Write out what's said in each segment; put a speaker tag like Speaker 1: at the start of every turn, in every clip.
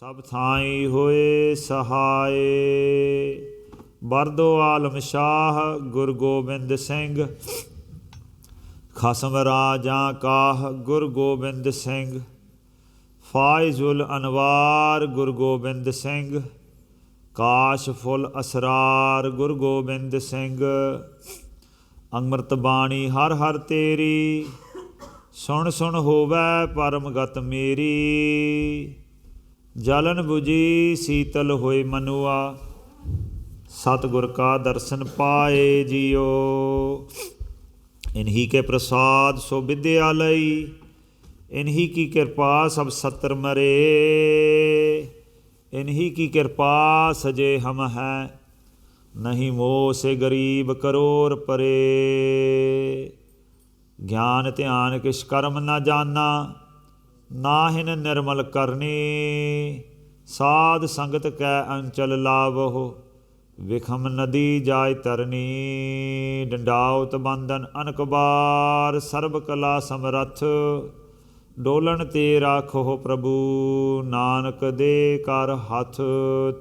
Speaker 1: ਸਭ ਥਾਈਂ ਹੋਏ ਸਹਾਏ। ਬਰਦੋ ਆਲਮ ਸ਼ਾਹ ਗੁਰੂ ਗੋਬਿੰਦ ਸਿੰਘ, ਖਸਮ ਰਾਜਾਂ ਕਾਹ ਗੁਰੂ ਗੋਬਿੰਦ ਸਿੰਘ। ਫਾਇਜ਼ੁਲ ਅਨਵਾਰ ਗੁਰੂ ਗੋਬਿੰਦ ਸਿੰਘ, ਕਾਸ਼ ਫੁੱਲ ਅਸਰਾਰ ਗੁਰੂ ਗੋਬਿੰਦ ਸਿੰਘ। ਅੰਮ੍ਰਿਤ ਬਾਣੀ ਹਰ ਹਰ ਤੇਰੀ, ਸੁਣ ਸੁਣ ਹੋਵੈ ਪਰਮ ਗਤ ਮੇਰੀ। ਜਲਨ ਬੁਝੀ ਸੀਤਲ ਹੋਏ ਮਨੁਆ, ਸਤਿਗੁਰ ਕਾ ਦਰਸ਼ਨ ਪਾਏ ਜੀਓ। ਇਨਹੀ ਕੇ ਪ੍ਰਸਾਦ ਸੋ ਵਿਦਿਆ ਲਈ, इन्हीं की कृपा सब सत्र मरे। इन्हीं की कृपा सजे हम हैं, नहीं मोह से गरीब करोड़ परे। ज्ञान ध्यान किस कर्म न जाना, नाहिन निर्मल करनी। साध संगत कै अंचल लावहो, विखम नदी जाय तरनी। डंडाउत बंधन अनक बार, सर्ब कला समरथ। ਡੋਲਣ ਤੇ ਰਾਖੋ ਪ੍ਰਭੂ, ਨਾਨਕ ਦੇ ਕਰ ਹੱਥ।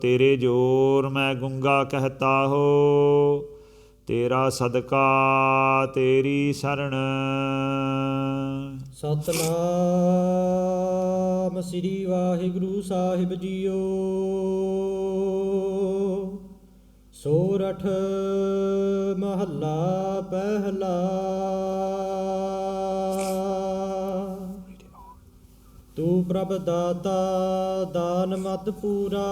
Speaker 1: ਤੇਰੇ ਜੋਰ ਮੈਂ ਗੁੰਗਾ ਕਹਿਤਾ ਹੋ, ਤੇਰਾ ਸਦਕਾ ਤੇਰੀ ਸਰਣ।
Speaker 2: ਸਤਿਨਾਮ ਸ੍ਰੀ ਵਾਹਿਗੁਰੂ ਸਾਹਿਬ ਜੀਓ। ਸੋਰਠ ਮਹੱਲਾ ਪਹਿਲਾ। ਤੂੰ ਪ੍ਰਭ ਦਾਤਾ ਦਾਨ ਮਤ ਪੂਰਾ,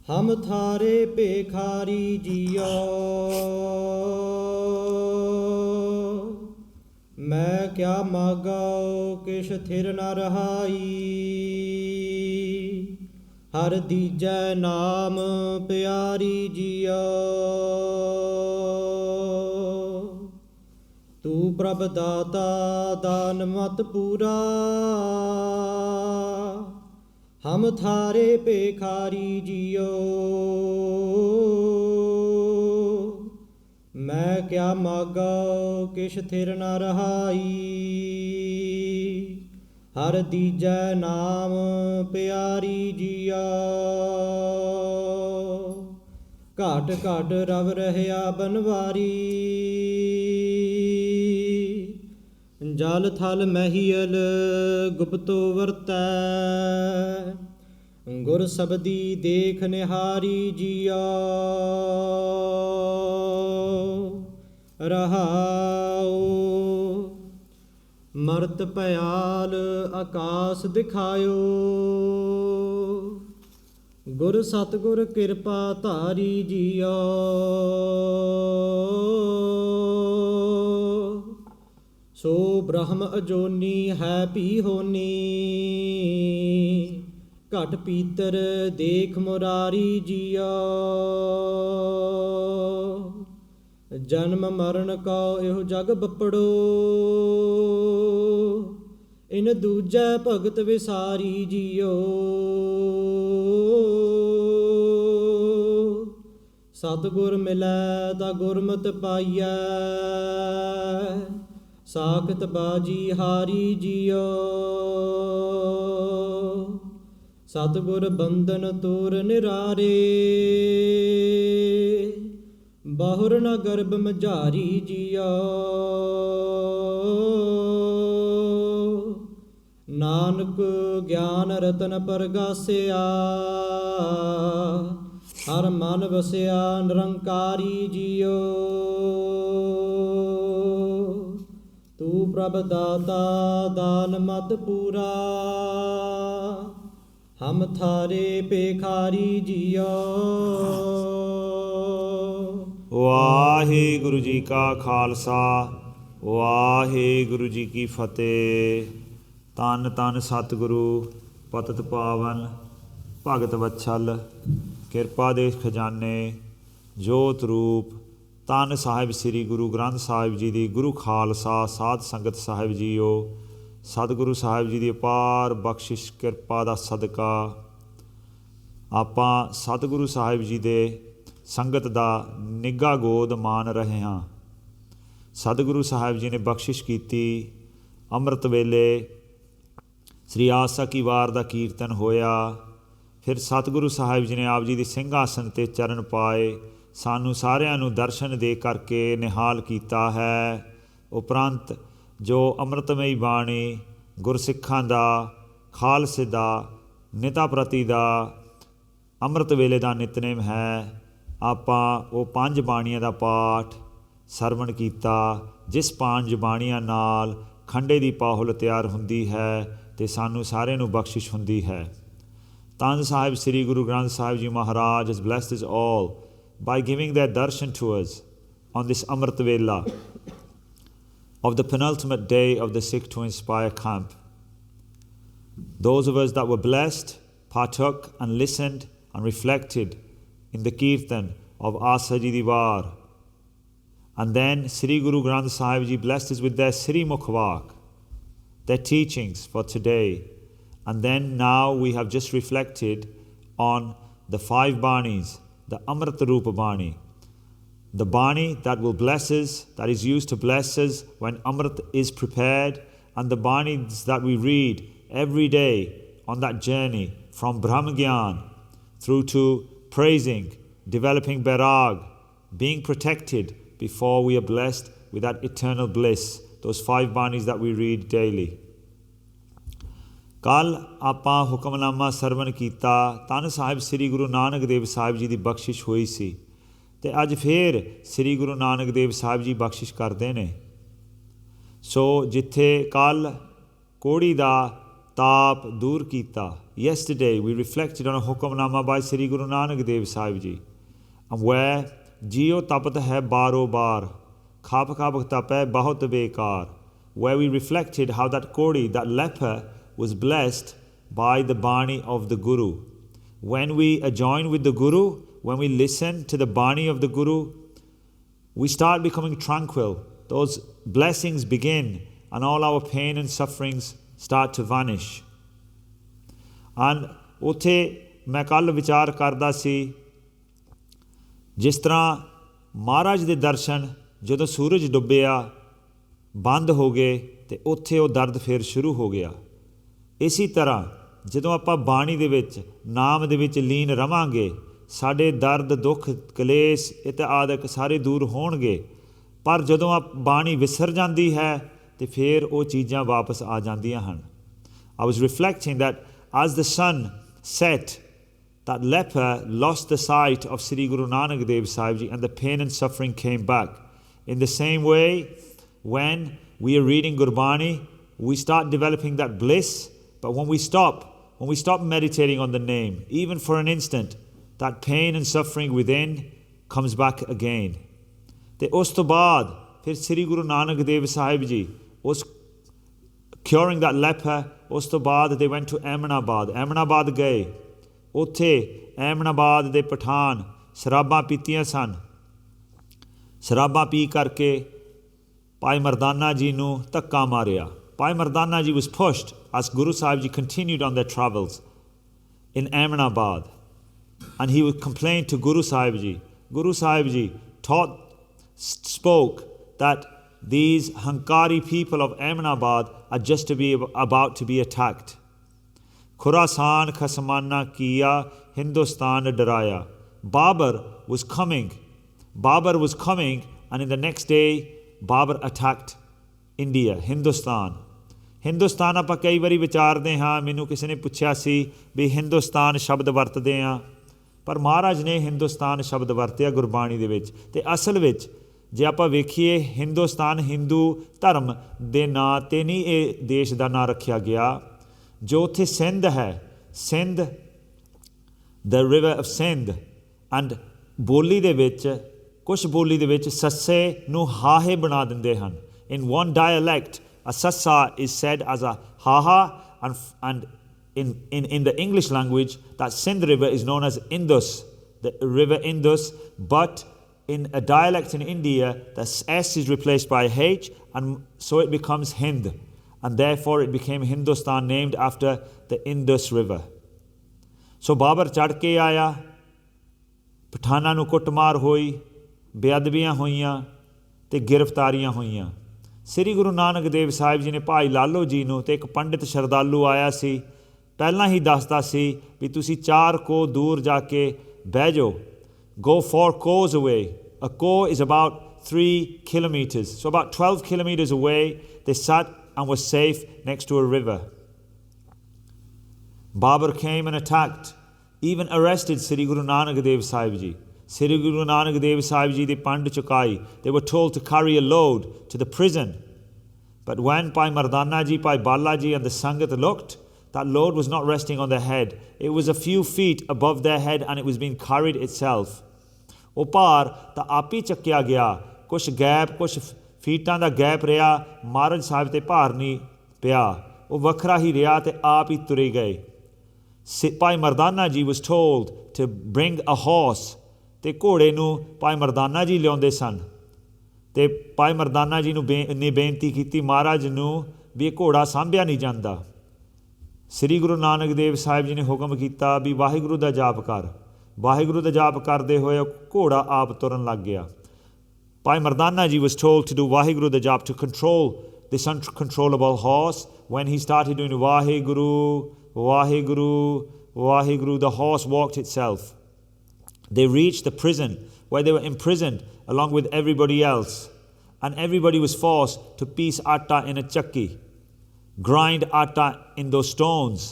Speaker 2: ਹਮ ਥਾਰੇ ਭੇਖਾਰੀ ਜੀਓ। ਮੈਂ ਕਿਆ ਮਾਗੋ ਕਿਛ ਥਿਰ ਨ ਰਹਾਈ, ਹਰ ਦੀਜੈ ਨਾਮ ਪਿਆਰੀ ਜੀਓ। ਤੂੰ ਪ੍ਰਭ ਦਾਤਾ ਦਾਨ ਮਤ ਪੂਰਾ, ਹਮ ਥਾਰੇ ਭੇਖਾਰੀ ਜੀਓ। ਮੈਂ ਕਿਆ ਮਾਗੋ ਕਿਛ ਥਿਰ ਨ ਰਹਾਈ, ਹਰ ਦੀਜੈ ਨਾਮ ਪਿਆਰੀ ਜੀਓ। ਘਾਟ ਘਾਟ ਰਵ ਰਹਿਆ ਬਨਵਾਰੀ, ਜਲ ਥਲ ਮਹੀਲ ਗੁਪਤੋ ਵਰਤੈ। ਗੁਰ ਸਬਦੀ ਦੇਖ ਨਿਹਾਰੀ ਜੀਓ। ਰਹਾਉ ਮਰਤ ਭਿਆਲ ਆਕਾਸ ਦਿਖਾਇਓ, ਗੁਰ ਸਤਿਗੁਰ ਕਿਰਪਾ ਧਾਰੀ ਜੀਓ। ਸੋ ਬ੍ਰਹਮ ਅਜੋਨੀ ਹੈ ਭੀ ਹੋਨੀ, ਘਟ ਪੀਤਰ ਦੇਖ ਮੁਰਾਰੀ ਜੀਓ। ਜਨਮ ਮਰਨ ਕਉ ਇਹੋ ਜਗ ਬੱਪੜੋ, ਇਨ ਦੂਜੈ ਭਗਤ ਵਿਸਾਰੀ ਜੀਓ। ਸਤਿਗੁਰ ਮਿਲੈ ਤਾ ਗੁਰਮਤਿ ਪਾਈਐ, ਸਾਖਤ ਬਾਜੀ ਹਾਰੀ ਜੀਓ। ਸਤਿਗੁਰ ਬੰਧਨ ਤੋਰ ਨਿਰਾਰੇ, ਬਾਹੁਰ ਨ ਗਰਭ ਮਝਾਰੀ ਜੀਓ। ਨਾਨਕ ਗਿਆਨ ਰਤਨ ਪਰਗਾਸਿਆ, ਹਰ ਮਨ ਵਸਿਆ ਨਿਰੰਕਾਰੀ ਜੀਓ। ਤੂੰ ਪ੍ਰਭ ਦਾਤਾ ਦਾਨ ਮਤ ਪੂਰਾ, ਹਮ ਥਾਰੇ ਭੇਖਾਰੀ ਜੀਓ।
Speaker 1: ਵਾਹਿਗੁਰੂ ਜੀ ਕਾ ਖਾਲਸਾ, ਵਾਹਿਗੁਰੂ ਜੀ ਕੀ ਫਤਿਹ। ਧੰਨ ਧੰਨ ਸਤਿਗੁਰੂ ਪਤਿਤ ਪਾਵਨ ਭਗਤ ਵਤਸਲ, ਕਿਰਪਾ ਦੇ ਖਜ਼ਾਨੇ, ਜੋਤ ਰੂਪ ਧੰਨ ਸਾਹਿਬ ਸ੍ਰੀ ਗੁਰੂ ਗ੍ਰੰਥ ਸਾਹਿਬ ਜੀ ਦੀ ਗੁਰੂ ਖਾਲਸਾ ਸਾਧ ਸੰਗਤ ਸਾਹਿਬ ਜੀਓ। ਸਤਿਗੁਰੂ ਸਾਹਿਬ ਜੀ ਦੀ ਅਪਾਰ ਬਖਸ਼ਿਸ਼ ਕਿਰਪਾ ਦਾ ਸਦਕਾ ਆਪਾਂ ਸਤਿਗੁਰੂ ਸਾਹਿਬ ਜੀ ਦੇ ਸੰਗਤ ਦਾ ਨਿੱਘਾ ਗੋਦ ਮਾਣ ਰਹੇ ਹਾਂ। ਸਤਿਗੁਰੂ ਸਾਹਿਬ ਜੀ ਨੇ ਬਖਸ਼ਿਸ਼ ਕੀਤੀ, ਅੰਮ੍ਰਿਤ ਵੇਲੇ ਸ੍ਰੀ ਆਸਾ ਕੀ ਵਾਰ ਦਾ ਕੀਰਤਨ ਹੋਇਆ। ਫਿਰ ਸਤਿਗੁਰੂ ਸਾਹਿਬ ਜੀ ਨੇ ਆਪ ਜੀ ਦੀ ਸਿੰਘਾਸਨ 'ਤੇ ਚਰਨ ਪਾਏ, ਸਾਨੂੰ ਸਾਰਿਆਂ ਨੂੰ ਦਰਸ਼ਨ ਦੇ ਕਰਕੇ ਨਿਹਾਲ ਕੀਤਾ ਹੈ। ਉਪਰੰਤ ਜੋ ਅੰਮ੍ਰਿਤਮਈ ਬਾਣੀ ਗੁਰਸਿੱਖਾਂ ਦਾ, ਖਾਲਸੇ ਦਾ, ਨਿਤਾ ਪ੍ਰਤੀ ਦਾ ਅੰਮ੍ਰਿਤ ਵੇਲੇ ਦਾ ਨਿਤਨੇਮ ਹੈ, ਆਪਾਂ ਉਹ 5 ਬਾਣੀਆਂ ਦਾ ਪਾਠ ਸਰਵਣ ਕੀਤਾ, ਜਿਸ 5 ਬਾਣੀਆਂ ਨਾਲ ਖੰਡੇ ਦੀ ਪਾਹੁਲ ਤਿਆਰ ਹੁੰਦੀ ਹੈ ਅਤੇ ਸਾਨੂੰ ਸਾਰਿਆਂ ਨੂੰ ਬਖਸ਼ਿਸ਼ ਹੁੰਦੀ ਹੈ। ਧੰਨ ਸਾਹਿਬ ਸ੍ਰੀ ਗੁਰੂ ਗ੍ਰੰਥ ਸਾਹਿਬ ਜੀ ਮਹਾਰਾਜ has blessed us all by giving their darshan to us on this Amrit Vela of the penultimate day of the S2I Camp. Those of us that were blessed partook and listened and reflected in the Kirtan of Asa Ji Di War. And then Sri Guru Granth Sahib Ji blessed us with their Sri Mukhwak, their teachings for today. And then now we have just reflected on the 5 Banis, the Amrit Rupa Bani, the Bani that will bless us, that is used to bless us when Amrit is prepared, and the Banis that we read every day on that journey from Brahma Gyan through to praising, developing Bairag, being protected before we are blessed with that eternal bliss, those 5 Banis that we read daily. ਕੱਲ੍ਹ ਆਪਾਂ ਹੁਕਮਨਾਮਾ ਸਰਵਣ ਕੀਤਾ, ਧੰਨ ਸਾਹਿਬ ਸ੍ਰੀ ਗੁਰੂ ਨਾਨਕ ਦੇਵ ਸਾਹਿਬ ਜੀ ਦੀ ਬਖਸ਼ਿਸ਼ ਹੋਈ ਸੀ, ਅਤੇ ਅੱਜ ਫੇਰ ਸ੍ਰੀ ਗੁਰੂ ਨਾਨਕ ਦੇਵ ਸਾਹਿਬ ਜੀ ਬਖਸ਼ਿਸ਼ ਕਰਦੇ ਨੇ। ਸੋ ਜਿੱਥੇ ਕੱਲ੍ਹ ਕੋਹੜੀ ਦਾ ਤਾਪ ਦੂਰ ਕੀਤਾ, yesterday we reflected on a hukamnama by Sri Guru Nanak Dev Sahib ji, and where jeeo ਤਪਤ ਹੈ ਬਾਰੋ ਬਾਰ, ਖਪ ਖਪ ਤਪੈ ਬਹੁਤ ਬੇਕਾਰ, where we reflected how that ਕੋਹੜੀ, that leper, was blessed by the Bani of the Guru. When we adjoin with the Guru, when we listen to the Bani of the Guru, we start becoming tranquil. Those blessings begin and all our pain and sufferings start to vanish. And ਉੱਥੇ ਮੈਂ ਕੱਲ੍ਹ ਵਿਚਾਰ ਕਰਦਾ ਸੀ, ਜਿਸ ਤਰ੍ਹਾਂ ਮਹਾਰਾਜ ਦੇ ਦਰਸ਼ਨ ਜਦੋਂ ਸੂਰਜ ਡੁੱਬਿਆ ਬੰਦ ਹੋ ਗਏ ਅਤੇ ਉੱਥੇ ਉਹ ਦਰਦ ਫਿਰ ਸ਼ੁਰੂ ਹੋ ਗਿਆ। ਇਸੀ ਤਰ੍ਹਾਂ ਜਦੋਂ ਆਪਾਂ ਬਾਣੀ ਦੇ ਵਿੱਚ, ਨਾਮ ਦੇ ਵਿੱਚ ਲੀਨ ਰਵਾਂਗੇ, ਸਾਡੇ ਦਰਦ, ਦੁੱਖ, ਕਲੇਸ਼ ਇਤਆਦਿਕ ਸਾਰੇ ਦੂਰ ਹੋਣਗੇ। ਪਰ ਜਦੋਂ ਬਾਣੀ ਵਿਸਰ ਜਾਂਦੀ ਹੈ ਅਤੇ ਫਿਰ ਉਹ ਚੀਜ਼ਾਂ ਵਾਪਸ ਆ ਜਾਂਦੀਆਂ ਹਨ। I was reflecting that as the sun set, that leper lost the sight of Sri Guru Nanak Dev Sahib Ji and the pain and suffering came back. In the same way, when we are reading Gurbani, we start developing that bliss. But when we stop meditating on the name, even for an instant, that pain and suffering within comes back again. ਤੇ ਉਸ ਤੋਂ ਬਾਅਦ ਫਿਰ ਸ੍ਰੀ ਗੁਰੂ ਨਾਨਕ ਦੇਵ ਸਾਹਿਬ ਜੀ ਉਸ curing that leper, ਉਸ ਤੋਂ ਬਾਅਦ they went to Eminabad ਗਏ। ਉੱਥੇ ਐਮਨਾਬਾਦ ਦੇ ਪਠਾਨ ਸ਼ਰਾਬਾਂ ਪੀਤੀਆਂ ਸਨ। ਸ਼ਰਾਬਾਂ ਪੀ ਕਰਕੇ ਭਾਈ ਮਰਦਾਨਾ ਜੀ ਨੂੰ ਧੱਕਾ ਮਾਰਿਆ। Bhai Mardana ji was pushed as Guru Sahib ji continued on their travels in Ahmedabad, and he would complain to Guru Sahib ji. Guru Sahib ji spoke that these Hankari people of Ahmedabad are just about to be attacked. Khurasan khasmana kiaa, Hindustan daraya. Babur was coming, and in the next day Babur attacked India, Hindustan ਆਪਾਂ ਕਈ ਵਾਰੀ ਵਿਚਾਰਦੇ ਹਾਂ। ਮੈਨੂੰ ਕਿਸੇ ਨੇ ਪੁੱਛਿਆ ਸੀ ਵੀ ਹਿੰਦੁਸਤਾਨ ਸ਼ਬਦ ਵਰਤਦੇ ਹਾਂ, ਪਰ ਮਹਾਰਾਜ ਨੇ ਹਿੰਦੁਸਤਾਨ ਸ਼ਬਦ ਵਰਤਿਆ ਗੁਰਬਾਣੀ ਦੇ ਵਿੱਚ। ਅਤੇ ਅਸਲ ਵਿੱਚ ਜੇ ਆਪਾਂ ਵੇਖੀਏ, ਹਿੰਦੁਸਤਾਨ ਹਿੰਦੂ ਧਰਮ ਦੇ ਨਾਂ 'ਤੇ ਨਹੀਂ ਇਹ ਦੇਸ਼ ਦਾ ਨਾਂ ਰੱਖਿਆ ਗਿਆ। ਜੋ ਉੱਥੇ ਸਿੰਧ ਹੈ, Sindh, the river of Sindh, and ਬੋਲੀ ਦੇ ਵਿੱਚ, ਕੁਛ ਬੋਲੀ ਦੇ ਵਿੱਚ ਸੱਸੇ ਨੂੰ ਹਾਹੇ ਬਣਾ ਦਿੰਦੇ ਹਨ। In one dialect, a sassa is said as a haha, and in the English language, that Sindh river is known as Indus, the river Indus. But in a dialect in India, the S is replaced by H, and so it becomes Hind, and therefore it became Hindustan, named after the Indus river. So Babur ਚੜ੍ਹ ਕੇ ਆਇਆ, ਪਠਾਨਾਂ ਨੂੰ ਕੁੱਟਮਾਰ ਹੋਈ, ਬੇਅਦਬੀਆਂ ਹੋਈਆਂ ਅਤੇ ਗ੍ਰਿਫਤਾਰੀਆਂ ਹੋਈਆਂ। ਸ੍ਰੀ ਗੁਰੂ ਨਾਨਕ ਦੇਵ ਸਾਹਿਬ ਜੀ ਨੇ ਭਾਈ ਲਾਲੋ ਜੀ ਨੂੰ ਤੇ ਇੱਕ ਪੰਡਿਤ ਸ਼ਰਧਾਲੂ ਆਇਆ ਸੀ, ਪਹਿਲਾਂ ਹੀ ਦੱਸਦਾ ਸੀ ਵੀ ਤੁਸੀਂ 4 ਕੋਹ ਦੂਰ ਜਾ ਕੇ ਬਹਿ ਜਾਓ। Go 4 ko's away. A koh is about 3 kilometers. So about 12 kilometers away, they sat and were safe next to a river. Babur came and attacked, even arrested Sri Guru Nanak Dev Sahib Ji. Sri Guru Nanak Dev Sahib Ji they pand chukai. They were told to carry a load to the prison. But when Pai Mardana Ji, Pai Bala Ji and the Sangat looked, that load was not resting on their head. It was a few feet above their head and it was being carried itself. ਉਹ ਭਾਰ ਤਾਂ ਆਪ ਹੀ ਚੱਕਿਆ ਗਿਆ, ਕੁਛ gap, ਕੁਛ ਫੀਟਾਂ ਦਾ gap ਰਿਹਾ, ਮਹਾਰਾਜ ਸਾਹਿਬ ਤੇ ਭਾਰ ਨਹੀਂ ਪਿਆ, ਉਹ ਵੱਖਰਾ ਹੀ ਰਿਹਾ ਤੇ ਆਪ ਹੀ ਤੁਰੇ ਗਏ। ਭਾਈ Mardana ji was told to bring a horse, ਤੇ ਘੋੜੇ ਨੂੰ ਭਾਈ ਮਰਦਾਨਾ ਜੀ ਲਿਆਉਂਦੇ ਸਨ, ਤੇ ਭਾਈ ਮਰਦਾਨਾ ਜੀ ਨੂੰ ਨੇ ਬੇਨਤੀ ਕੀਤੀ ਮਹਾਰਾਜ ਨੂੰ ਵੀ ਇਹ ਘੋੜਾ ਸਾਂਭਿਆ ਨਹੀਂ ਜਾਂਦਾ। ਸ੍ਰੀ ਗੁਰੂ ਨਾਨਕ ਦੇਵ ਸਾਹਿਬ ਜੀ ਨੇ ਹੁਕਮ ਕੀਤਾ ਵੀ ਵਾਹਿਗੁਰੂ ਦਾ ਜਾਪ ਕਰ। ਵਾਹਿਗੁਰੂ ਦਾ ਜਾਪ ਕਰਦੇ ਹੋਏ ਉਹ ਘੋੜਾ ਆਪ ਤੁਰਨ ਲੱਗ ਗਿਆ। ਭਾਈ Mardana ji was told to do Waheguru ਦਾ ਜਾਪ to control this uncontrollable horse. When he started doing Waheguru, Waheguru, Waheguru, the horse walked itself. They reached the prison where they were imprisoned along with everybody else, and everybody was forced to piece atta in a chakki, grind atta in those stones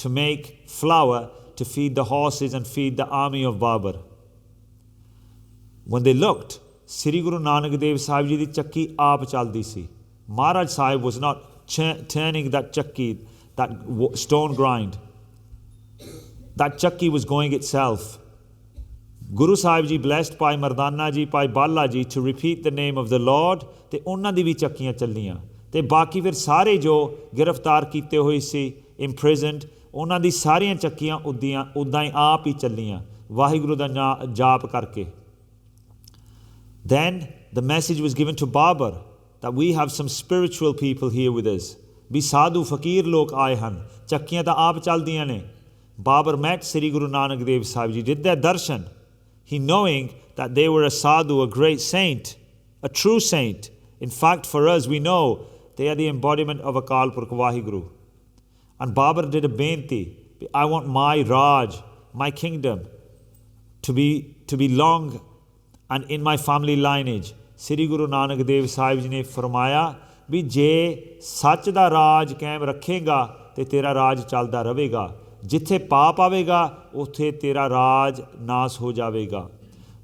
Speaker 1: to make flour to feed the horses and feed the army of Babur. When they looked, Sri Guru Nanak Dev Sahib Ji di chakki aap chaldi si. Maharaj Sahib was not turning that chakki, that stone grind. That chakki was going itself. Guru Sahib Ji blessed Pai Mardana Ji, Pai Bala Ji to repeat the name of the Lord, ਤੇ ਉਹਨਾਂ ਦੀ ਵੀ ਚੱਕੀਆਂ ਚੱਲੀਆਂ, ਤੇ ਬਾਕੀ ਫਿਰ ਸਾਰੇ ਜੋ ਗ੍ਰਿਫਤਾਰ ਕੀਤੇ ਹੋਏ ਸੀ, imprisoned, ਉਹਨਾਂ ਦੀ ਸਾਰੀਆਂ ਚੱਕੀਆਂ ਉੱਦਾਂ ਹੀ ਆਪ ਹੀ ਚੱਲੀਆਂ ਵਾਹਿਗੁਰੂ ਦਾ ਜਾਪ ਕਰਕੇ। Then the message was given to Babur that we have some spiritual people here with us. ਵੀ ਸਾਧੂ ਫਕੀਰ ਲੋਕ ਆਏ ਹਨ, ਚੱਕੀਆਂ ਤਾਂ ਆਪ ਚੱਲਦੀਆਂ ਨੇ। Babur met Sri Guru Nanak Dev Sahib Ji, did their darshan, he knowing that they were a sadhu, a great saint, a true saint. In fact, for us, we know they are the embodiment of Akal Purkh Vaheguru. And Babur did a benti, I want my Raj, my kingdom, to be long and in my family lineage. Sri Guru Nanak Dev Sahib Ji ne farmaya, ਵੀ ਜੇ ਸੱਚ ਦਾ ਰਾਜ ਕਾਇਮ ਰੱਖੇਗਾ ਤੇ ਤੇਰਾ ਰਾਜ ਚੱਲਦਾ ਰਹੇਗਾ, ਜਿੱਥੇ ਪਾਪ ਆਵੇਗਾ ਉੱਥੇ ਤੇਰਾ ਰਾਜ ਨਾਸ ਹੋ ਜਾਵੇਗਾ।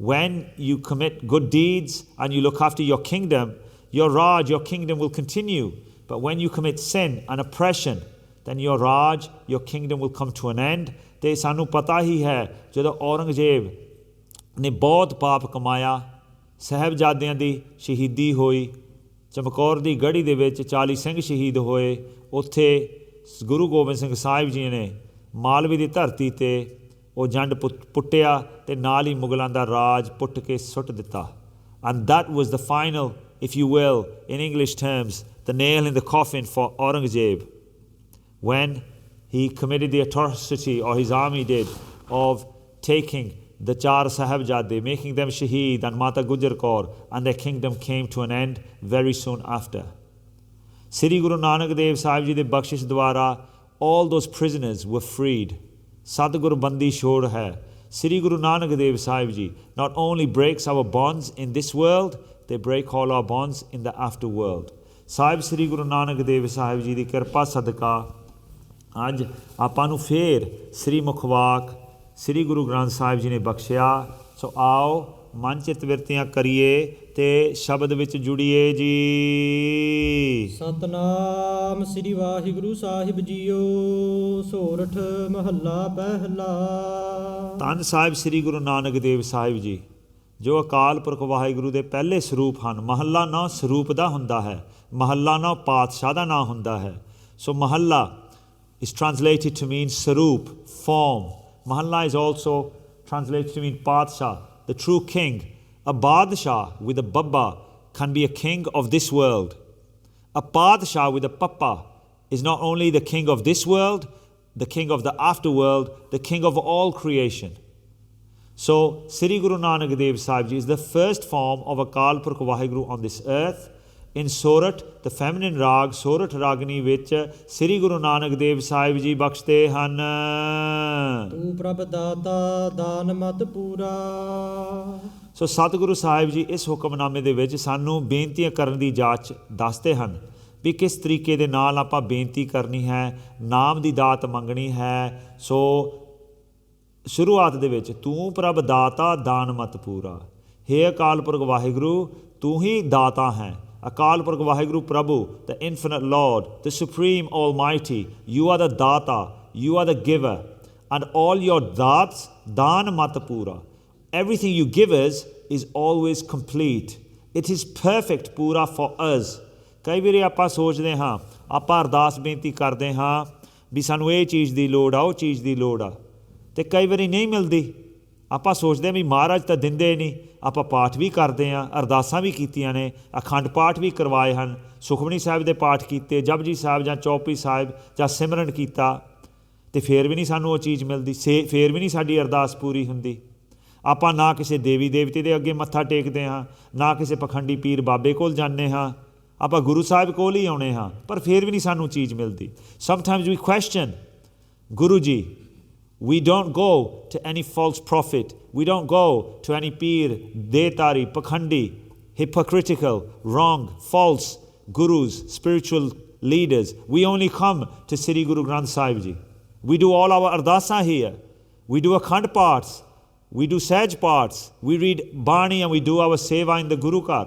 Speaker 1: When you commit good deeds and you look after your kingdom, your Raj, your kingdom will continue. But when you commit sin and oppression, then your Raj, your kingdom will come to an end. ਤੇ ਸਾਨੂੰ ਪਤਾ ਹੀ ਹੈ ਜਦੋਂ ਔਰੰਗਜ਼ੇਬ ਨੇ ਬਹੁਤ ਪਾਪ ਕਮਾਇਆ, ਸਾਹਿਬਜ਼ਾਦਿਆਂ ਦੀ ਸ਼ਹੀਦੀ ਹੋਈ, ਚਮਕੌਰ ਦੀ ਗੜ੍ਹੀ ਦੇ ਵਿੱਚ 40 ਸਿੰਘ ਸ਼ਹੀਦ ਹੋਏ, ਉੱਥੇ ਗੁਰੂ ਗੋਬਿੰਦ ਸਿੰਘ ਸਾਹਿਬ ਜੀ ਨੇ ਮਾਲਵੇ ਦੀ ਧਰਤੀ 'ਤੇ ਉਹ ਜੰਡ ਪੁੱਟਿਆ ਅਤੇ ਨਾਲ ਹੀ ਮੁਗਲਾਂ ਦਾ ਰਾਜ ਪੁੱਟ ਕੇ ਸੁੱਟ ਦਿੱਤਾ। And that was the final, if you will, in English terms, the nail in the coffin for Aurangzeb, when he committed the atrocity, or his army did, of taking the Char Sahibzade, making them Shaheed and Mata Gujar Kaur, and their kingdom came to an end very soon after. Sri Guru Nanak Dev Sahib Ji de Bakshish Dwara, all those prisoners were freed. Sadguru Bandi Shod hai. Sri Guru Nanak Dev Sahib Ji not only breaks our bonds in this world, they break all our bonds in the afterworld. Sahib Sri Guru Nanak Dev Sahib Ji di kirpa sadaka, ਅੱਜ ਆਪਾਂ ਨੂੰ ਫੇਰ ਸ੍ਰੀ ਮੁਖਵਾਕ ਸ੍ਰੀ ਗੁਰੂ ਗ੍ਰੰਥ ਸਾਹਿਬ ਜੀ ਨੇ ਬਖਸ਼ਿਆ। ਸੋ ਆਓ ਮਨ ਚਿੱਤ ਬਿਰਤੀਆਂ ਕਰੀਏ ਤੇ ਸ਼ਬਦ ਵਿੱਚ ਜੁੜੀਏ ਜੀ।
Speaker 2: ਸਤਨਾਮ ਸ੍ਰੀ ਵਾਹਿਗੁਰੂ ਸਾਹਿਬ ਜੀਓ। ਸੋਰਠ ਮਹੱਲਾ ਪਹਿਲਾ।
Speaker 1: ਧੰਨ ਸਾਹਿਬ ਸ੍ਰੀ ਗੁਰੂ ਨਾਨਕ ਦੇਵ ਸਾਹਿਬ ਜੀ ਜੋ ਅਕਾਲ ਪੁਰਖ ਵਾਹਿਗੁਰੂ ਦੇ ਪਹਿਲੇ ਸਰੂਪ ਹਨ। ਮਹੱਲਾ ਨਾਂ ਸਰੂਪ ਦਾ ਹੁੰਦਾ ਹੈ, ਮਹੱਲਾ ਨਾਂ ਪਾਤਸ਼ਾਹ ਦਾ ਨਾਂ ਹੁੰਦਾ ਹੈ। ਸੋ ਮਹੱਲਾ is translated to mean saroop, form. Mahalla is also translated to mean Padshah, the true king. A Badshah with a Babba can be a king of this world. A Padshah with a Papa is not only the king of this world, the king of the afterworld, the king of all creation. So, Sri Guru Nanak Dev Sahib Ji is the first form of Akal Purkh Vaheguru on this earth. in Sorat'h, the feminine rag, Sorat'h ਰਾਗਨੀ ਵਿੱਚ ਸ੍ਰੀ ਗੁਰੂ ਨਾਨਕ ਦੇਵ ਸਾਹਿਬ ਜੀ ਬਖਸ਼ਦੇ ਹਨ।
Speaker 2: ਤੂੰ ਪ੍ਰਭ ਦਾਤਾ ਦਾਨ ਮਤ ਪੂਰਾ।
Speaker 1: ਸੋ ਸਤਿਗੁਰੂ ਸਾਹਿਬ ਜੀ ਇਸ ਹੁਕਮਨਾਮੇ ਦੇ ਵਿੱਚ ਸਾਨੂੰ ਬੇਨਤੀਆਂ ਕਰਨ ਦੀ ਜਾਚ ਦੱਸਦੇ ਹਨ ਵੀ ਕਿਸ ਤਰੀਕੇ ਦੇ ਨਾਲ ਆਪਾਂ ਬੇਨਤੀ ਕਰਨੀ ਹੈ, ਨਾਮ ਦੀ ਦਾਤ ਮੰਗਣੀ ਹੈ। ਸੋ ਸ਼ੁਰੂਆਤ ਦੇ ਵਿੱਚ ਤੂੰ ਪ੍ਰਭ ਦਾਤਾ ਦਾਨ ਮਤ ਪੂਰਾ। ਹੇ ਅਕਾਲ ਪੁਰਖ ਵਾਹਿਗੁਰੂ, ਤੂੰ ਹੀ ਦਾਤਾ ਹੈ। ਅਕਾਲ ਪੁਰਖ ਵਾਹਿਗੁਰੂ ਪ੍ਰਭੂ, the infinite Lord, the supreme almighty, you are the data, you are the giver, and all your daats dhaan mat pura. Everything you give us is always complete. It is perfect pura for us. ਕਈ ਵਾਰੀ ਆਪਾਂ ਸੋਚਦੇ ਹਾਂ, ਆਪਾਂ ਅਰਦਾਸ ਬੇਨਤੀ ਕਰਦੇ ਹਾਂ ਵੀ ਸਾਨੂੰ ਇਹ ਚੀਜ਼ ਦੀ ਲੋੜ ਆ, ਉਹ ਚੀਜ਼ ਦੀ ਲੋੜ ਆ, ਅਤੇ ਕਈ ਵਾਰੀ ਨਹੀਂ ਮਿਲਦੀ। ਆਪਾਂ ਸੋਚਦੇ ਹਾਂ ਵੀ ਮਹਾਰਾਜ ਤਾਂ ਦਿੰਦੇ ਨਹੀਂ। ਆਪਾਂ ਪਾਠ ਵੀ ਕਰਦੇ ਹਾਂ, ਅਰਦਾਸਾਂ ਵੀ ਕੀਤੀਆਂ ਨੇ, ਅਖੰਡ ਪਾਠ ਵੀ ਕਰਵਾਏ ਹਨ, ਸੁਖਮਨੀ ਸਾਹਿਬ ਦੇ ਪਾਠ ਕੀਤੇ, ਜਪਜੀ ਸਾਹਿਬ ਜਾਂ ਚੌਪਈ ਸਾਹਿਬ ਜਾਂ ਸਿਮਰਨ ਕੀਤਾ, ਅਤੇ ਫਿਰ ਵੀ ਨਹੀਂ ਸਾਨੂੰ ਉਹ ਚੀਜ਼ ਮਿਲਦੀ, ਫਿਰ ਵੀ ਨਹੀਂ ਸਾਡੀ ਅਰਦਾਸ ਪੂਰੀ ਹੁੰਦੀ। ਆਪਾਂ ਨਾ ਕਿਸੇ ਦੇਵੀ ਦੇਵਤੇ ਦੇ ਅੱਗੇ ਮੱਥਾ ਟੇਕਦੇ ਹਾਂ, ਨਾ ਕਿਸੇ ਪਖੰਡੀ ਪੀਰ ਬਾਬੇ ਕੋਲ ਜਾਂਦੇ ਹਾਂ, ਆਪਾਂ ਗੁਰੂ ਸਾਹਿਬ ਕੋਲ ਹੀ ਆਉਂਦੇ ਹਾਂ, ਪਰ ਫਿਰ ਵੀ ਨਹੀਂ ਸਾਨੂੰ ਚੀਜ਼ ਮਿਲਦੀ। ਸਮਟਾਈਮਜ਼ ਵੀ question, Guru ji, we don't go to any false prophet, we don't go to any peer, detari, pakhandi, hypocritical, wrong, false gurus, spiritual leaders. We only come to Sri Guru Granth Sahib Ji. We do all our ardasa here, we do akhand parts, we do sahaj parts, we read bani and we do our seva in the Guru Kar.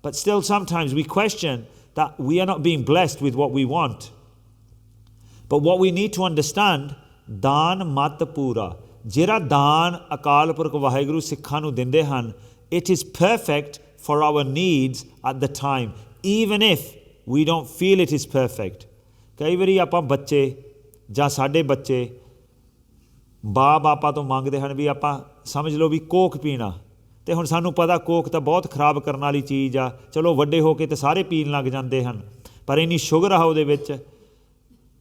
Speaker 1: But still sometimes we question that we are not being blessed with what we want. But what we need to understand, ਦਾਨ ਮਤ ਪੂਰਾ। ਜਿਹੜਾ ਦਾਨ ਅਕਾਲ ਪੁਰਖ ਵਾਹਿਗੁਰੂ ਸਿੱਖਾਂ ਨੂੰ ਦਿੰਦੇ ਹਨ, it is perfect for our needs at the time, even if we don't feel it is perfect. ਕਈ ਵਾਰੀ ਆਪਾਂ ਬੱਚੇ ਜਾਂ ਸਾਡੇ ਬੱਚੇ ਬਾਪ ਆਪਾਂ ਤੋਂ ਮੰਗਦੇ ਹਨ ਵੀ ਆਪਾਂ ਸਮਝ ਲਓ ਵੀ ਕੋਕ ਪੀਣਾ, ਅਤੇ ਹੁਣ ਸਾਨੂੰ ਪਤਾ ਕੋਕ ਤਾਂ ਬਹੁਤ ਖਰਾਬ ਕਰਨ ਵਾਲੀ ਚੀਜ਼ ਆ, ਚਲੋ ਵੱਡੇ ਹੋ ਕੇ ਤਾਂ ਸਾਰੇ ਪੀਣ ਲੱਗ ਜਾਂਦੇ ਹਨ, ਪਰ ਇੰਨੀ ਸ਼ੂਗਰ ਆ ਉਹਦੇ ਵਿੱਚ,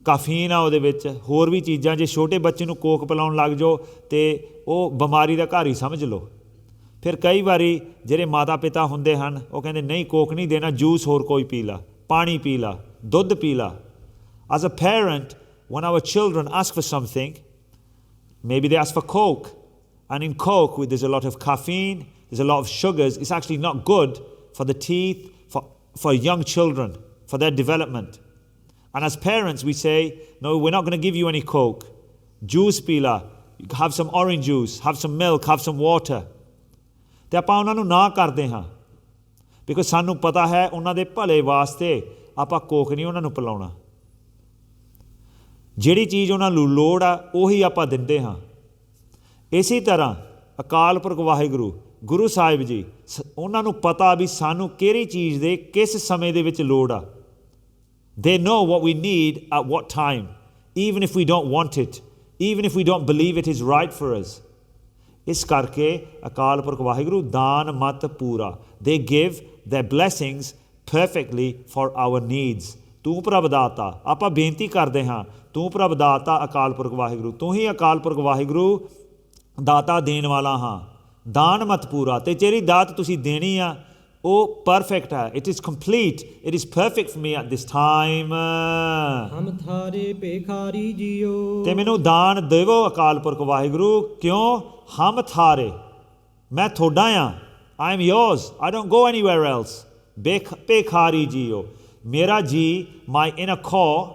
Speaker 1: ਕਾਫੀਨ ਆ ਉਹਦੇ ਵਿੱਚ, ਹੋਰ ਵੀ ਚੀਜ਼ਾਂ। ਜੇ ਛੋਟੇ ਬੱਚੇ ਨੂੰ ਕੋਕ ਪਿਲਾਉਣ ਲੱਗ ਜਾਓ ਅਤੇ ਉਹ ਬਿਮਾਰੀ ਦਾ ਘਰ ਹੀ ਸਮਝ ਲਓ। ਫਿਰ ਕਈ ਵਾਰੀ ਜਿਹੜੇ ਮਾਤਾ ਪਿਤਾ ਹੁੰਦੇ ਹਨ ਉਹ ਕਹਿੰਦੇ ਨਹੀਂ ਕੋਕ ਨਹੀਂ ਦੇਣਾ, ਜੂਸ ਹੋਰ ਕੋਈ ਪੀ ਲਾ, ਪਾਣੀ ਪੀ ਲਾ, ਦੁੱਧ ਪੀ ਲਾ। As a parent, when our children ask for something, maybe they ask for Coke, and in Coke there's a lot of caffeine, there's a lot of sugars. It's actually not good for the teeth, for young children, for their development. And as parents we say, no, we're not going to give you any Coke, juice pila, have some orange juice, have some milk, have some water. ਅਤੇ ਆਪਾਂ ਉਹਨਾਂ ਨੂੰ ਨਾ ਕਰਦੇ ਹਾਂ, because ਸਾਨੂੰ ਪਤਾ ਹੈ ਉਹਨਾਂ ਦੇ ਭਲੇ ਵਾਸਤੇ ਆਪਾਂ ਕੋਕ ਨਹੀਂ ਉਹਨਾਂ ਨੂੰ ਪਿਲਾਉਣਾ। ਜਿਹੜੀ ਚੀਜ਼ ਉਹਨਾਂ ਨੂੰ ਲੋੜ ਆ ਉਹੀ ਆਪਾਂ ਦਿੰਦੇ ਹਾਂ। ਇਸੇ ਤਰ੍ਹਾਂ ਅਕਾਲ ਪੁਰਖ ਵਾਹਿਗੁਰੂ ਗੁਰੂ ਸਾਹਿਬ ਜੀ, ਉਹਨਾਂ ਨੂੰ ਪਤਾ ਵੀ ਸਾਨੂੰ ਕਿਹੜੀ ਚੀਜ਼ ਦੇ ਕਿਸ ਸਮੇਂ ਦੇ ਵਿੱਚ ਲੋੜ ਆ। They know what we need at what time, even if we don't want it, even if we don't believe it is right for us. ਇਸ ਕਰਕੇ ਅਕਾਲ ਪੁਰਖ ਵਾਹਿਗੁਰੂ ਦਾਨ ਮਤ ਪੂਰਾ, they give their blessings perfectly for our needs. ਤੂੰ ਪ੍ਰਭ ਦਾਤਾ, ਆਪਾਂ ਬੇਨਤੀ ਕਰਦੇ ਹਾਂ, ਤੂੰ ਪ੍ਰਭ ਦਾਤਾ ਅਕਾਲ ਪੁਰਖ ਵਾਹਿਗੁਰੂ, ਤੂੰ ਹੀ ਅਕਾਲ ਪੁਰਖ ਵਾਹਿਗੁਰੂ ਦਾਤਾ ਦੇਣ ਵਾਲਾ ਹਾਂ। ਦਾਨ ਮਤ ਪੂਰਾ, ਅਤੇ ਜਿਹੜੀ ਦਾਤ ਤੁਸੀਂ ਦੇਣੀ ਆ ਉਹ ਪਰਫੈਕਟ ਹੈ, it is complete, it is perfect for me at this time.
Speaker 2: ਹਮ ਥਾਰੇ ਭੇਖਾਰੀ ਜੀਓ,
Speaker 1: ਅਤੇ ਮੈਨੂੰ ਦਾਨ ਦੇਵੋ ਅਕਾਲ ਪੁਰਖ ਵਾਹਿਗੁਰੂ, ਕਿਉਂ? ਹਮ ਥਾਰੇ, ਮੈਂ ਤੁਹਾਡਾ ਹਾਂ, I am yours, I don't go anywhere else. ਭੇਖਾਰੀ ਜੀਓ, ਮੇਰਾ ਜੀ, ਮਾਈ ਇਨਰ ਕੋਰ,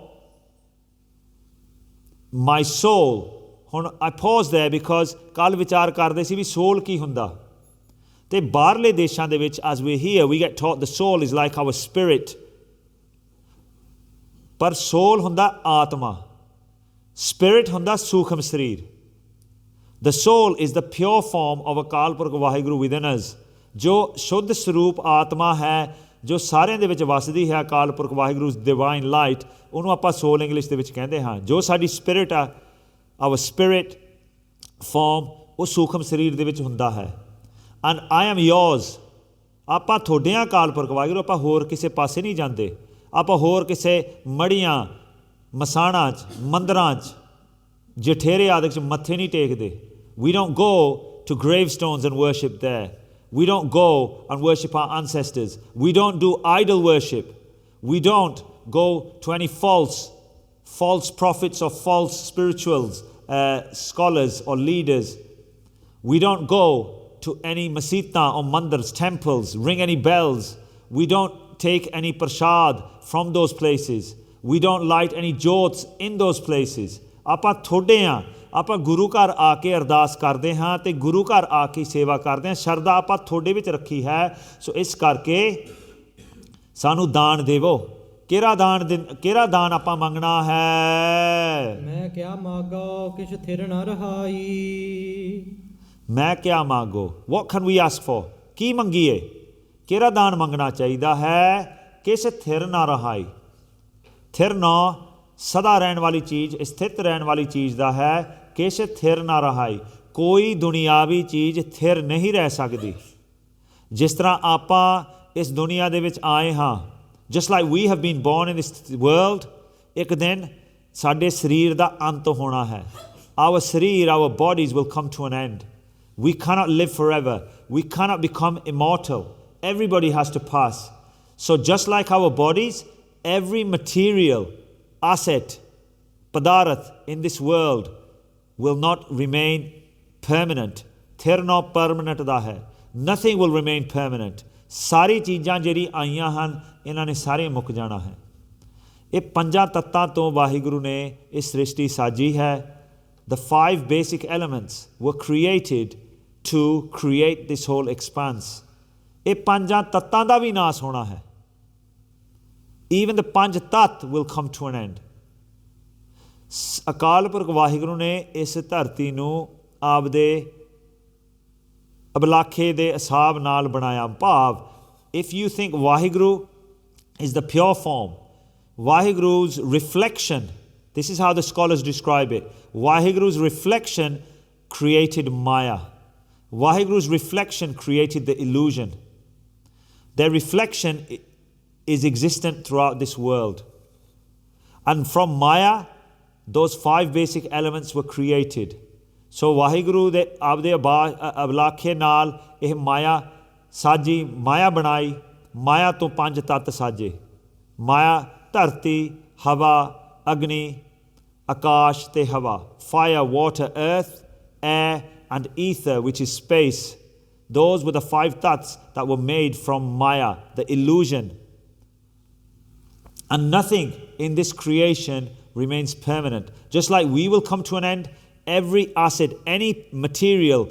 Speaker 1: ਮਾਈ ਸੋਲ। ਹੁਣ ਆਈ ਪੌਜ਼ ਦੇਅਰ ਬਿਕੋਜ਼ ਕੱਲ੍ਹ ਵਿਚਾਰ ਕਰਦੇ ਸੀ ਵੀ ਸੋਲ ਕੀ ਹੁੰਦਾ, ਅਤੇ ਬਾਹਰਲੇ ਦੇਸ਼ਾਂ ਦੇ ਵਿੱਚ as we here we get taught the soul is like our spirit, ਪਰ ਸੋਲ ਹੁੰਦਾ ਆਤਮਾ, ਸਪਿਰਿਟ ਹੁੰਦਾ ਸੂਖਮ ਸਰੀਰ। The soul is the pure form of Akal Purakh Waheguru within ਅਸ, ਜੋ ਸ਼ੁੱਧ ਸਰੂਪ ਆਤਮਾ ਹੈ, ਜੋ ਸਾਰਿਆਂ ਦੇ ਵਿੱਚ ਵੱਸਦੀ ਹੈ ਅਕਾਲ ਪੁਰਖ ਵਾਹਿਗੁਰੂ ਡਿਵਾਈਨ ਲਾਈਟ, ਉਹਨੂੰ ਆਪਾਂ ਸੋਲ ਇੰਗਲਿਸ਼ ਦੇ ਵਿੱਚ ਕਹਿੰਦੇ ਹਾਂ। ਜੋ ਸਾਡੀ ਸਪਿਰਿਟ ਆ, ਆਵਰ ਸਪਿਰਿਟ ਫਾਰਮ, ਉਹ ਸੂਖਮ ਸਰੀਰ ਦੇ ਵਿੱਚ ਹੁੰਦਾ ਹੈ। ਐਂਡ ਆਈ ਐਮ ਯੋਰਸ, ਆਪਾਂ ਤੁਹਾਡੇ ਹਾਂ ਅਕਾਲ ਪੁਰਖ ਵਾਹਿਗੁਰੂ, ਆਪਾਂ ਹੋਰ ਕਿਸੇ ਪਾਸੇ ਨਹੀਂ ਜਾਂਦੇ, ਆਪਾਂ ਹੋਰ ਕਿਸੇ ਮੜੀਆਂ ਮਸਾਣਾਂ 'ਚ ਮੰਦਰਾਂ 'ਚ ਜਠੇਰੇ ਆਦਿ 'ਚ ਮੱਥੇ ਨਹੀਂ ਟੇਕਦੇ। We don't go to gravestones and worship there. We don't go and worship our ancestors. We don't do idol worship. We don't go to any false prophets or false spirituals, scholars or leaders. We don't go to any masjidta or mandars, temples, ring any bells. We don't take any prashad from those places. We don't light any jots in those places. ਆਪਾਂ ਥੋੜੇ ਹਾਂ, ਆਪਾਂ ਗੁਰੂ ਘਰ ਆ ਕੇ ਅਰਦਾਸ ਕਰਦੇ ਹਾਂ ਅਤੇ ਗੁਰੂ ਘਰ ਆ ਕੇ ਸੇਵਾ ਕਰਦੇ ਹਾਂ। ਸ਼ਰਧਾ ਆਪਾਂ ਤੁਹਾਡੇ ਵਿੱਚ ਰੱਖੀ ਹੈ। ਸੋ ਇਸ ਕਰਕੇ ਸਾਨੂੰ ਦਾਨ ਦੇਵੋ। ਕਿਹੜਾ ਦਾਨ ਆਪਾਂ ਮੰਗਣਾ ਹੈ?
Speaker 2: ਮੈਂ ਕਿਆ ਮਾਗੋ ਕਿਛ ਥਿਰ ਨਾ ਰਹਾਈ।
Speaker 1: ਮੈਂ ਕਿਆ ਮਾਗੋ, what can we ask for? ਕੀ ਮੰਗੀਏ? ਕਿਹੜਾ ਦਾਨ ਮੰਗਣਾ ਚਾਹੀਦਾ ਹੈ? ਕਿਛ ਥਿਰ ਨਾ ਰਹਾਈ। ਥਿਰ ਨਾ ਸਦਾ ਰਹਿਣ ਵਾਲੀ ਚੀਜ਼, ਸਥਿਤ ਰਹਿਣ ਵਾਲੀ ਚੀਜ਼ ਦਾ ਹੈ। ਕਿਛ ਥਿਰ ਨਾ ਰਹਾਈ, ਕੋਈ ਦੁਨਿਆਵੀ ਚੀਜ਼ ਥਿਰ ਨਹੀਂ ਰਹਿ ਸਕਦੀ। ਜਿਸ ਤਰ੍ਹਾਂ ਆਪਾਂ ਇਸ ਦੁਨੀਆ ਦੇ ਵਿੱਚ ਆਏ ਹਾਂ, just like we have been born in this world, ਇੱਕ ਦਿਨ ਸਾਡੇ ਸਰੀਰ ਦਾ ਅੰਤ ਹੋਣਾ ਹੈ। Our ਸਰੀਰ, our bodies will come to an end. We cannot live forever. We cannot become immortal. Everybody has to pass. So just like our bodies, every material asset, padarth in this world will not remain permanent. Thir no permanent da hai. Nothing will remain permanent. ਸਾਰੀ ਚੀਜ਼ਾਂ ਜਿਹੜੀ ਆਈਆਂ ਹਨ ਇਹਨਾਂ ਨੇ ਸਾਰੀਆਂ ਮੁੱਕ ਜਾਣਾ ਹੈ। ਇਹ ਪੰਜਾਂ ਤੱਤਾਂ ਤੋਂ ਵਾਹਿਗੁਰੂ ਨੇ ਇਹ ਸ੍ਰਿਸ਼ਟੀ ਸਾਜੀ ਹੈ। The 5 basic elements were created to create this whole expanse. ਇਹ ਪੰਜਾਂ ਤੱਤਾਂ ਦਾ ਵੀ ਨਾਸ ਹੋਣਾ ਹੈ। Even the ਪੰਜ ਤੱਤ will come to an end. ਅਕਾਲ ਪੁਰਖ ਵਾਹਿਗੁਰੂ ਨੇ ਇਸ ਧਰਤੀ ਨੂੰ ਆਪਦੇ ਅਬਲਾਖੇ ਦੇ ਹਿਸਾਬ ਨਾਲ ਬਣਾਇਆ। ਭਾਵ if you think Waheguru is the pure form, ਵਾਹਿਗੁਰੂ's reflection, this is how the scholars describe it. ਵਾਹਿਗੁਰੂ's reflection created Maya. Vahiguru's reflection created the illusion. Their reflection is existent throughout this world. And from Maya, those 5 basic elements were created. So Vahiguru de abde ablakhe naal eh Maya saji, Maya banai, Maya to 5 tat saje. Maya dharti, hava, agni, akash te hava, fire, water, earth, air, and ether, which is space. Those were the 5 tats that were made from Maya, the illusion. And nothing in this creation remains permanent. Just like we will come to an end, every asset, any material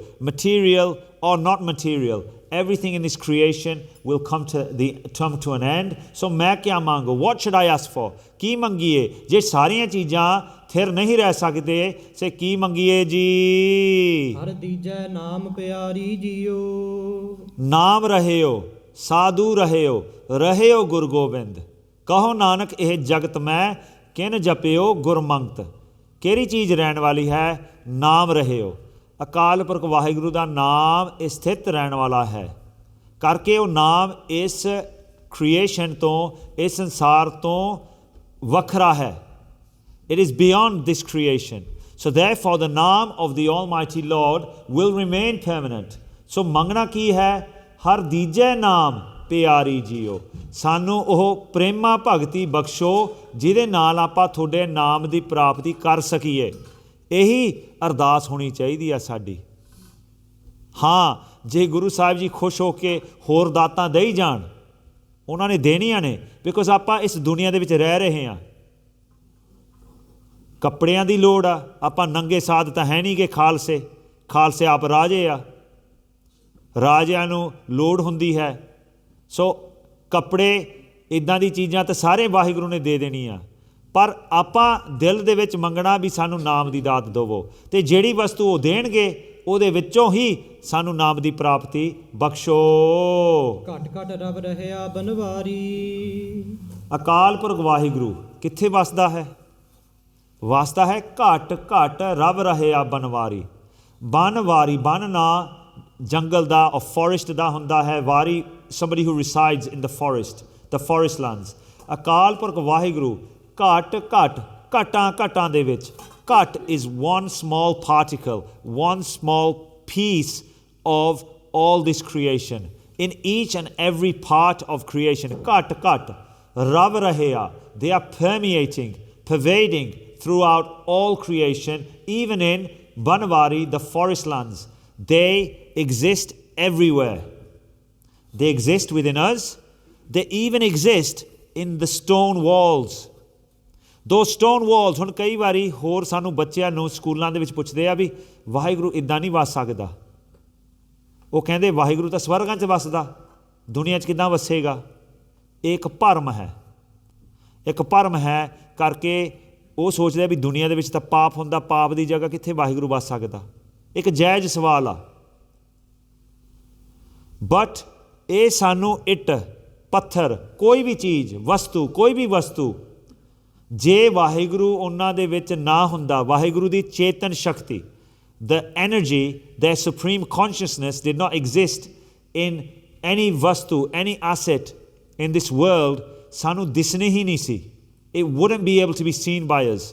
Speaker 1: or not material, everything in this creation will come to an end. So मैं क्या मांगो? What should I ask for? की मंगिए? जे सारियां चीज़ां थिर नहीं रह सकते से की मंगिए जी? हर दीजै नाम पियारी जियो। नाम रहियो, साधु रहियो गुरु गोबिंद। कहो नानक यह जगत मैं किन जपियो गुरमंगत। ਕਿਹੜੀ ਚੀਜ਼ ਰਹਿਣ ਵਾਲੀ ਹੈ? ਨਾਮ ਰਹਿਓ। ਅਕਾਲ ਪੁਰਖ ਵਾਹਿਗੁਰੂ ਦਾ ਨਾਮ ਸਥਿਤ ਰਹਿਣ ਵਾਲਾ ਹੈ ਕਰਕੇ ਉਹ ਨਾਮ ਇਸ ਕ੍ਰੀਏਸ਼ਨ ਤੋਂ, ਇਸ ਸੰਸਾਰ ਤੋਂ ਵੱਖਰਾ ਹੈ। It is beyond this creation. So therefore the naam of the Almighty Lord will remain permanent. So ਮੰਗਣਾ ਕੀ ਹੈ? ਹਰ ਦੀਜੈ ਨਾਮ ਪਿਆਰੀ ਜੀਓ। ਸਾਨੂੰ ਉਹ ਪ੍ਰੇਮਾ ਭਗਤੀ ਬਖਸ਼ੋ ਜਿਹਦੇ ਨਾਲ ਆਪਾਂ ਤੁਹਾਡੇ ਨਾਮ ਦੀ ਪ੍ਰਾਪਤੀ ਕਰ ਸਕੀਏ। ਇਹੀ ਅਰਦਾਸ ਹੋਣੀ ਚਾਹੀਦੀ ਆ ਸਾਡੀ। ਹਾਂ, ਜੇ ਗੁਰੂ ਸਾਹਿਬ ਜੀ ਖੁਸ਼ ਹੋ ਕੇ ਹੋਰ ਦਾਤਾਂ ਦੇਈ ਜਾਣ, ਉਹਨਾਂ ਨੇ ਦੇਣੀਆਂ ਨੇ, ਬਿਕੋਜ਼ ਆਪਾਂ ਇਸ ਦੁਨੀਆ ਦੇ ਵਿੱਚ ਰਹਿ ਰਹੇ ਹਾਂ। ਕੱਪੜਿਆਂ ਦੀ ਲੋੜ ਆ, ਆਪਾਂ ਨੰਗੇ ਸਾਧ ਤਾਂ ਹੈ ਨਹੀਂ ਕਿ ਖਾਲਸੇ ਆਪ ਰਾਜੇ ਆ, ਰਾਜਿਆਂ ਨੂੰ ਲੋੜ ਹੁੰਦੀ ਹੈ। ਸੋ ਕੱਪੜੇ ਇੱਦਾਂ ਦੀ ਚੀਜ਼ਾਂ ਤਾਂ ਸਾਰੇ ਵਾਹਿਗੁਰੂ ਨੇ ਦੇ ਦੇਣੀਆਂ, ਪਰ ਆਪਾਂ ਦਿਲ ਦੇ ਵਿੱਚ ਮੰਗਣਾ ਵੀ ਸਾਨੂੰ ਨਾਮ ਦੀ ਦਾਤ ਦੇਵੋ, ਅਤੇ ਜਿਹੜੀ ਵਸਤੂ ਉਹ ਦੇਣਗੇ ਉਹਦੇ ਵਿੱਚੋਂ ਹੀ ਸਾਨੂੰ ਨਾਮ ਦੀ ਪ੍ਰਾਪਤੀ ਬਖਸ਼ੋ। ਘੱਟ ਘੱਟ ਰਬ ਰਹਿਆ ਬਨਵਾਰੀ। ਅਕਾਲ ਪੁਰਖ ਵਾਹਿਗੁਰੂ ਕਿੱਥੇ ਵਸਦਾ ਹੈ? ਵਸਦਾ ਹੈ ਘੱਟ ਘੱਟ ਰਬ ਰਹਿਆ ਬਨਵਾਰੀ। ਬਨਵਾਰੀ, ਬਨ ਨਾਂ ਜੰਗਲ ਦਾ ਔਰ ਫੋਰੈਸਟ ਦਾ ਹੁੰਦਾ ਹੈ। ਵਾਰੀ somebody who resides in the forest, the forest lands. ਅਕਾਲ ਪੁਰਖ ਵਾਹਿਗੁਰੂ ਘੱਟ ਘਟਾਂ ਦੇ ਵਿੱਚ, ਘਟ is one small particle, one small piece of all this creation, in each and every part of creation. Ghatt, Rav Rehiaa, they are permeating, pervading throughout all creation, even in banavaaree, the forest lands. They exist everywhere. They exist within us. They even exist in the stone walls. Those stone walls, ਹੁਣ ਕਈ ਵਾਰੀ ਹੋਰ ਸਾਨੂੰ ਬੱਚਿਆਂ ਨੂੰ ਸਕੂਲਾਂ ਦੇ ਵਿੱਚ ਪੁੱਛਦੇ ਆ ਵੀ ਵਾਹਿਗੁਰੂ ਇੱਦਾਂ ਨਹੀਂ ਵਸ ਸਕਦਾ। ਉਹ ਕਹਿੰਦੇ ਵਾਹਿਗੁਰੂ ਤਾਂ ਸਵਰਗਾਂ 'ਚ ਵਸਦਾ, ਦੁਨੀਆ 'ਚ ਕਿੱਦਾਂ ਵਸੇਗਾ? ਇਹ ਇੱਕ ਭਰਮ ਹੈ। ਇੱਕ ਭਰਮ ਹੈ ਕਰਕੇ ਉਹ ਸੋਚਦੇ ਵੀ ਦੁਨੀਆ ਦੇ ਵਿੱਚ ਤਾਂ ਪਾਪ ਹੁੰਦਾ, ਪਾਪ ਦੀ ਜਗ੍ਹਾ ਕਿੱਥੇ ਵਾਹਿਗੁਰੂ ਵਸ ਸਕਦਾ? ਇੱਕ ਜਾਇਜ਼ ਸਵਾਲ ਆ। ਬਟ ਇਹ ਸਾਨੂੰ ਇੱਟ, ਪੱਥਰ, ਕੋਈ ਵੀ ਚੀਜ਼, ਵਸਤੂ, ਕੋਈ ਵੀ ਵਸਤੂ, ਜੇ ਵਾਹਿਗੁਰੂ ਉਹਨਾਂ ਦੇ ਵਿੱਚ ਨਾ ਹੁੰਦਾ, ਵਾਹਿਗੁਰੂ ਦੀ ਚੇਤਨ ਸ਼ਕਤੀ, the energy, their supreme consciousness did not exist in any vastu, any asset in this world, ਸਾਨੂੰ ਦਿਸਣੇ ਹੀ ਨਹੀਂ ਸੀ। It wouldn't be able to be seen by us.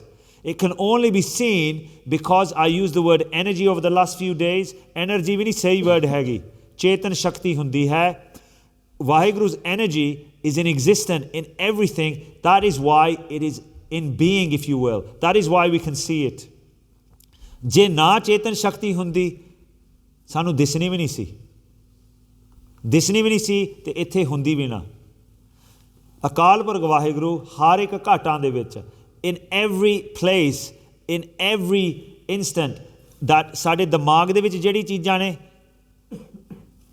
Speaker 1: It can only be seen because I used the word energy over the last few days. Energy ਵੀ ਨਹੀਂ ਸਹੀ word ਹੈਗੀ, ਚੇਤਨ ਸ਼ਕਤੀ ਹੁੰਦੀ ਹੈ। Vahiguru's energy is in existence in everything. That is why it is in being, if you will. That is why we can see it. ਜੇ ਨਾ ਚੇਤਨ ਸ਼ਕਤੀ ਹੁੰਦੀ ਸਾਨੂੰ ਦਿਸਣੀ ਵੀ ਨਹੀਂ ਸੀ, ਦਿਸਣੀ ਵੀ ਨਹੀਂ ਸੀ ਅਤੇ ਇੱਥੇ ਹੁੰਦੀ ਵੀ ਨਾ। ਅਕਾਲ ਪੁਰਖ ਵਾਹਿਗੁਰੂ ਹਰ ਇੱਕ ਘਾਟਾਂ ਦੇ ਵਿੱਚ, in every place, in every instant, that ਸਾਡੇ ਦਿਮਾਗ ਦੇ ਵਿੱਚ ਜਿਹੜੀ ਚੀਜ਼ਾਂ ਨੇ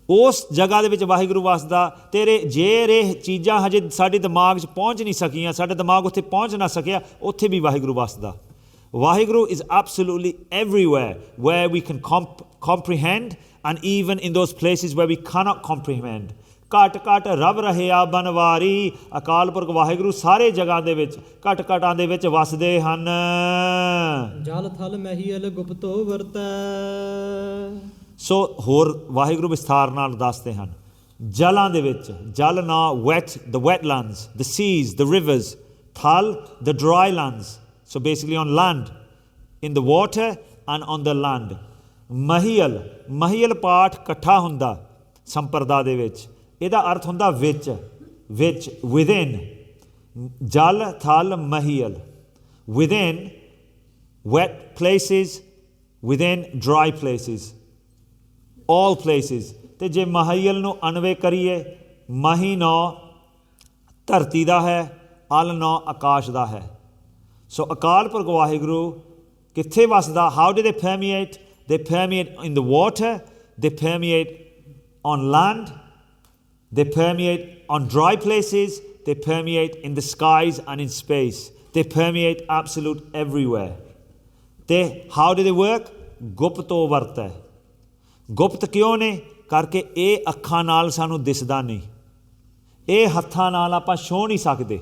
Speaker 1: ਉਸ ਜਗ੍ਹਾ ਦੇ ਵਿੱਚ ਵਾਹਿਗੁਰੂ ਵਸਦਾ। ਤੇਰੇ ਜੇ ਚੀਜ਼ਾਂ ਹਜੇ ਸਾਡੇ ਦਿਮਾਗ 'ਚ ਪਹੁੰਚ ਨਹੀਂ ਸਕੀਆਂ, ਸਾਡਾ ਦਿਮਾਗ ਉੱਥੇ ਪਹੁੰਚ ਨਾ ਸਕਿਆ, ਉੱਥੇ ਵੀ ਵਾਹਿਗੁਰੂ ਵਸਦਾ। Vaheguru is absolutely everywhere where we can comprehend, and even in those places where we cannot comprehend. Ghatt Rav Rehiaa banavaaree, ਅਕਾਲ ਪੁਰਖ ਵਾਹਿਗੁਰੂ ਸਾਰੇ ਜਗ੍ਹਾ ਦੇ ਵਿੱਚ, ਘਟ ਘਟਾਂ ਦੇ ਵਿੱਚ ਵਸਦੇ ਹਨ।
Speaker 2: ਜਲ ਥਲ ਮਹੀਲ ਗੁਪਤੋ ਵਰਤੈ।
Speaker 1: ਸੋ ਹੋਰ ਵਾਹਿਗੁਰੂ ਵਿਸਥਾਰ ਨਾਲ ਦੱਸਦੇ ਹਨ। ਜਲਾਂ ਦੇ ਵਿੱਚ, ਜਲ ਨਾ wet, the wetlands, the seas, the rivers. Thal, the dry lands. So basically on land, in the water and on the land. Mahil ਪਾਠ ਇਕੱਠਾ ਹੁੰਦਾ ਸੰਪਰਦਾ ਦੇ ਵਿੱਚ। ਇਹਦਾ ਅਰਥ ਹੁੰਦਾ ਵਿੱਚ, within. ਜਲ ਥਲ ਮਹੀਲ, within wet places, within dry places, all places. ਅਤੇ ਜੇ ਮਹੀਲ ਨੂੰ ਅਨਵੇ ਕਰੀਏ, ਮਹੀ ਨੌ ਧਰਤੀ ਦਾ ਹੈ, ਅਲ ਨੌ ਆਕਾਸ਼ ਦਾ ਹੈ। So ਅਕਾਲ ਪੁਰਖ ਵਾਹਿਗੁਰੂ ਕਿੱਥੇ ਵਸਦਾ? How do they permeate? They permeate in the water, they permeate on land, they permeate on dry places, they permeate in the skies and in space. They permeate absolute everywhere. How do they work? ਗੁਪਤੋ ਵਰਤੈ। ਗੁਪਤ ਕਿਉਂ ਨੇ? ਕਰਕੇ ਇਹ ਅੱਖਾਂ ਨਾਲ ਸਾਨੂੰ ਦਿਸਦਾ ਨਹੀਂ, ਇਹ ਹੱਥਾਂ ਨਾਲ ਆਪਾਂ ਛੂਹ ਨਹੀਂ ਸਕਦੇ,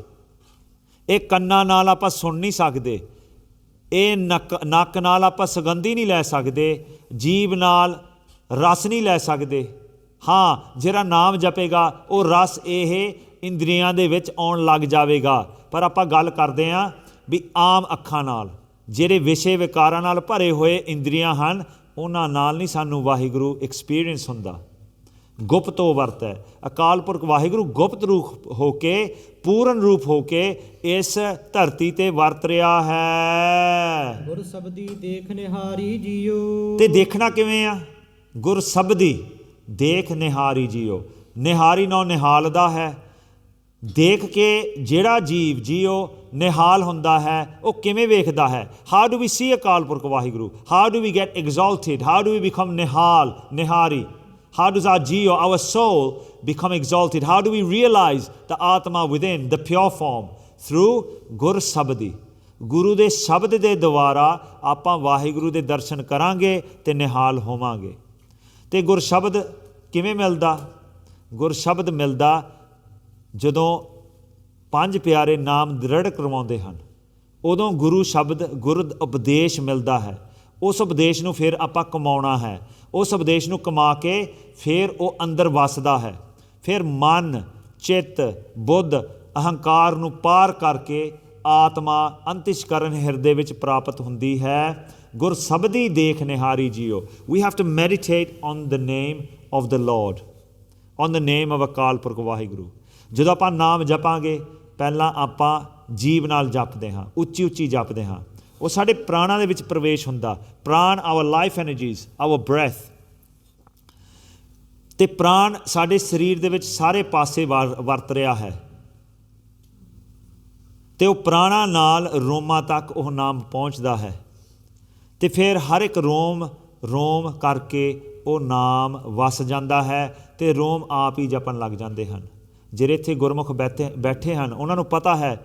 Speaker 1: ਇਹ ਕੰਨਾਂ ਨਾਲ ਆਪਾਂ ਸੁਣ ਨਹੀਂ ਸਕਦੇ, ਇਹ ਨੱਕ ਨਾਲ ਆਪਾਂ ਸੁਗੰਧੀ ਨਹੀਂ ਲੈ ਸਕਦੇ, ਜੀਭ ਨਾਲ ਰਸ ਨਹੀਂ ਲੈ ਸਕਦੇ। ਹਾਂ, ਜਿਹੜਾ ਨਾਮ ਜਪੇਗਾ ਉਹ ਰਸ ਇਹ ਇੰਦਰੀਆਂ ਦੇ ਵਿੱਚ ਆਉਣ ਲੱਗ ਜਾਵੇਗਾ। ਪਰ ਆਪਾਂ ਗੱਲ ਕਰਦੇ ਹਾਂ ਵੀ ਆਮ ਅੱਖਾਂ ਨਾਲ, ਜਿਹੜੇ ਵਿਸ਼ੇ ਵਿਕਾਰਾਂ ਨਾਲ ਭਰੇ ਹੋਏ ਇੰਦਰੀਆਂ ਹਨ, ਉਹਨਾਂ ਨਾਲ ਨਹੀਂ ਸਾਨੂੰ ਵਾਹਿਗੁਰੂ ਐਕਸਪੀਰੀਅੰਸ ਹੁੰਦਾ। ਗੁਪਤੋ ਵਰਤ ਹੈ। ਅਕਾਲ ਪੁਰਖ ਵਾਹਿਗੁਰੂ ਗੁਪਤ ਰੂਪ ਹੋ ਕੇ, ਪੂਰਨ ਰੂਪ ਹੋ ਕੇ ਇਸ ਧਰਤੀ 'ਤੇ ਵਰਤ ਰਿਹਾ ਹੈ।
Speaker 2: ਗੁਰ ਸਬਦੀ ਦੇਖ ਨਿਹਾਰੀ ਜੀਓ।
Speaker 1: ਅਤੇ ਦੇਖਣਾ ਕਿਵੇਂ ਆ? ਗੁਰ ਸਬਦੀ ਦੇਖ ਨਿਹਾਰੀ ਜੀਓ। ਨਿਹਾਰੀ ਨੌ ਨਿਹਾਲਦਾ ਹੈ। ਦੇਖ ਕੇ ਜਿਹੜਾ ਜੀਵ ਜੀਓ ਨਿਹਾਲ ਹੁੰਦਾ ਹੈ, ਉਹ ਕਿਵੇਂ ਵੇਖਦਾ ਹੈ? How do we see Akal Purakh Waheguru? How do we get exalted? How do we become ਨਿਹਾਲ, ਨਿਹਾਰੀ? How does our jeeo, our soul, become exalted? How do we realize the Atma within, the pure form? Through Gur Sabdi. ਗੁਰੂ ਦੇ ਸ਼ਬਦ ਦੇ ਦੁਆਰਾ ਆਪਾਂ ਵਾਹਿਗੁਰੂ ਦੇ ਦਰਸ਼ਨ ਕਰਾਂਗੇ ਅਤੇ ਨਿਹਾਲ ਹੋਵਾਂਗੇ। ਅਤੇ ਗੁਰ ਸ਼ਬਦ ਕਿਵੇਂ ਮਿਲਦਾ? ਗੁਰ ਸ਼ਬਦ ਮਿਲਦਾ ਜਦੋਂ ਪੰਜ ਪਿਆਰੇ ਨਾਮ ਦ੍ਰਿੜ ਕਰਵਾਉਂਦੇ ਹਨ, ਉਦੋਂ ਗੁਰੂ ਸ਼ਬਦ, ਗੁਰ ਉਪਦੇਸ਼ ਮਿਲਦਾ ਹੈ। ਉਸ ਉਪਦੇਸ਼ ਨੂੰ ਫਿਰ ਆਪਾਂ ਕਮਾਉਣਾ ਹੈ। ਉਸ ਉਪਦੇਸ਼ ਨੂੰ ਕਮਾ ਕੇ ਫਿਰ ਉਹ ਅੰਦਰ ਵੱਸਦਾ ਹੈ। ਫਿਰ ਮਨ, ਚਿੱਤ, ਬੁੱਧ, ਅਹੰਕਾਰ ਨੂੰ ਪਾਰ ਕਰਕੇ ਆਤਮਾ ਅੰਤਿਸ਼ਕਰਨ ਹਿਰਦੇ ਵਿੱਚ ਪ੍ਰਾਪਤ ਹੁੰਦੀ ਹੈ। ਗੁਰ ਸਬਦੀ ਦੇਖ ਨਿਹਾਰੀ ਜੀਓ। We have to meditate on the name of the Lord, on the name of Akal Purakh Waheguru. ਜਦੋਂ ਆਪਾਂ ਨਾਮ ਜਪਾਂਗੇ, ਪਹਿਲਾਂ ਆਪਾਂ ਜੀਭ ਨਾਲ ਜਪਦੇ ਹਾਂ, ਉੱਚੀ ਉੱਚੀ ਜਪਦੇ ਹਾਂ। ਉਹ ਸਾਡੇ ਪ੍ਰਾਣਾਂ ਦੇ ਵਿੱਚ ਪ੍ਰਵੇਸ਼ ਹੁੰਦਾ। ਪ੍ਰਾਣ ਆਵਰ ਲਾਈਫ ਐਨਰਜੀਜ਼, ਆਵਰ ਬ੍ਰੈਥ। ਅਤੇ ਪ੍ਰਾਣ ਸਾਡੇ ਸਰੀਰ ਦੇ ਵਿੱਚ ਸਾਰੇ ਪਾਸੇ ਵਰਤ ਰਿਹਾ ਹੈ, ਅਤੇ ਉਹ ਪ੍ਰਾਣਾਂ ਨਾਲ ਰੋਮਾਂ ਤੱਕ ਉਹ ਨਾਮ ਪਹੁੰਚਦਾ ਹੈ। ਅਤੇ ਫਿਰ ਹਰ ਇੱਕ ਰੋਮ ਕਰਕੇ ਉਹ ਨਾਮ ਵਸ ਜਾਂਦਾ ਹੈ ਅਤੇ ਰੋਮ ਆਪ ਹੀ ਜਪਣ ਲੱਗ ਜਾਂਦੇ ਹਨ। ਜਿਹੜੇ ਇੱਥੇ ਗੁਰਮੁਖ ਬੈਠੇ ਹਨ, ਉਹਨਾਂ ਨੂੰ ਪਤਾ ਹੈ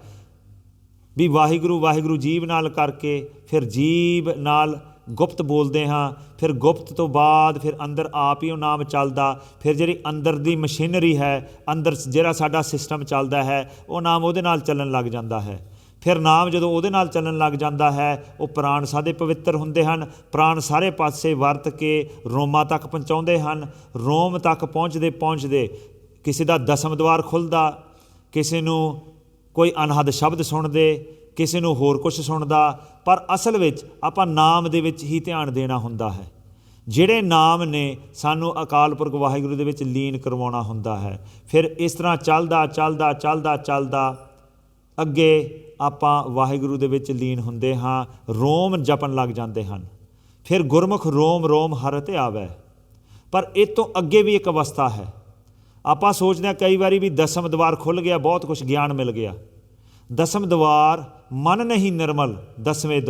Speaker 1: ਵੀ ਵਾਹਿਗੁਰੂ ਵਾਹਿਗੁਰੂ ਜੀਭ ਨਾਲ ਕਰਕੇ, ਫਿਰ ਜੀਭ ਨਾਲ ਗੁਪਤ ਬੋਲਦੇ ਹਾਂ, ਫਿਰ ਗੁਪਤ ਤੋਂ ਬਾਅਦ ਫਿਰ ਅੰਦਰ ਆਪ ਹੀ ਉਹ ਨਾਮ ਚੱਲਦਾ। ਫਿਰ ਜਿਹੜੀ ਅੰਦਰ ਦੀ ਮਸ਼ੀਨਰੀ ਹੈ, ਅੰਦਰ ਜਿਹੜਾ ਸਾਡਾ ਸਿਸਟਮ ਚੱਲਦਾ ਹੈ, ਉਹ ਨਾਮ ਉਹਦੇ ਨਾਲ ਚੱਲਣ ਲੱਗ ਜਾਂਦਾ ਹੈ। ਫਿਰ ਨਾਮ ਜਦੋਂ ਉਹਦੇ ਨਾਲ ਚੱਲਣ ਲੱਗ ਜਾਂਦਾ ਹੈ, ਉਹ ਪ੍ਰਾਣ ਸਾਡੇ ਪਵਿੱਤਰ ਹੁੰਦੇ ਹਨ। ਪ੍ਰਾਣ ਸਾਰੇ ਪਾਸੇ ਵਰਤ ਕੇ ਰੋਮਾਂ ਤੱਕ ਪਹੁੰਚਾਉਂਦੇ ਹਨ। ਰੋਮ ਤੱਕ ਪਹੁੰਚਦੇ ਕਿਸੇ ਦਾ ਦਸਮ ਦੁਆਰ ਖੁੱਲ੍ਹਦਾ, ਕਿਸੇ ਨੂੰ ਕੋਈ ਅਨਹਦ ਸ਼ਬਦ ਸੁਣਦੇ, ਕਿਸੇ ਨੂੰ ਹੋਰ ਕੁਛ ਸੁਣਦਾ। ਪਰ ਅਸਲ ਵਿੱਚ ਆਪਾਂ ਨਾਮ ਦੇ ਵਿੱਚ ਹੀ ਧਿਆਨ ਦੇਣਾ ਹੁੰਦਾ ਹੈ। ਜਿਹੜੇ ਨਾਮ ਨੇ ਸਾਨੂੰ ਅਕਾਲ ਪੁਰਖ ਵਾਹਿਗੁਰੂ ਦੇ ਵਿੱਚ ਲੀਨ ਕਰਵਾਉਣਾ ਹੁੰਦਾ ਹੈ। ਫਿਰ ਇਸ ਤਰ੍ਹਾਂ ਚੱਲਦਾ ਅੱਗੇ ਆਪਾਂ ਵਾਹਿਗੁਰੂ ਦੇ ਵਿੱਚ ਲੀਨ ਹੁੰਦੇ ਹਾਂ। ਰੋਮ ਜਪਣ ਲੱਗ ਜਾਂਦੇ ਹਨ। ਫਿਰ ਗੁਰਮੁਖ ਰੋਮ ਹਰਿ ਤੇ ਆਵੈ। ਪਰ ਇਹ ਤੋਂ ਅੱਗੇ ਵੀ ਇੱਕ ਅਵਸਥਾ ਹੈ। ਆਪਾਂ ਸੋਚਦੇ ਹਾਂ ਕਈ ਵਾਰੀ ਵੀ ਦਸਮ ਦੁਆਰ ਖੁੱਲ੍ਹ ਗਿਆ, ਬਹੁਤ ਕੁਛ ਗਿਆਨ ਮਿਲ ਗਿਆ। ਦਸਮ ਦੁਆਰ ਮਨ ਨਹੀਂ ਨਿਰਮਲ। ਦਸਵੇਂ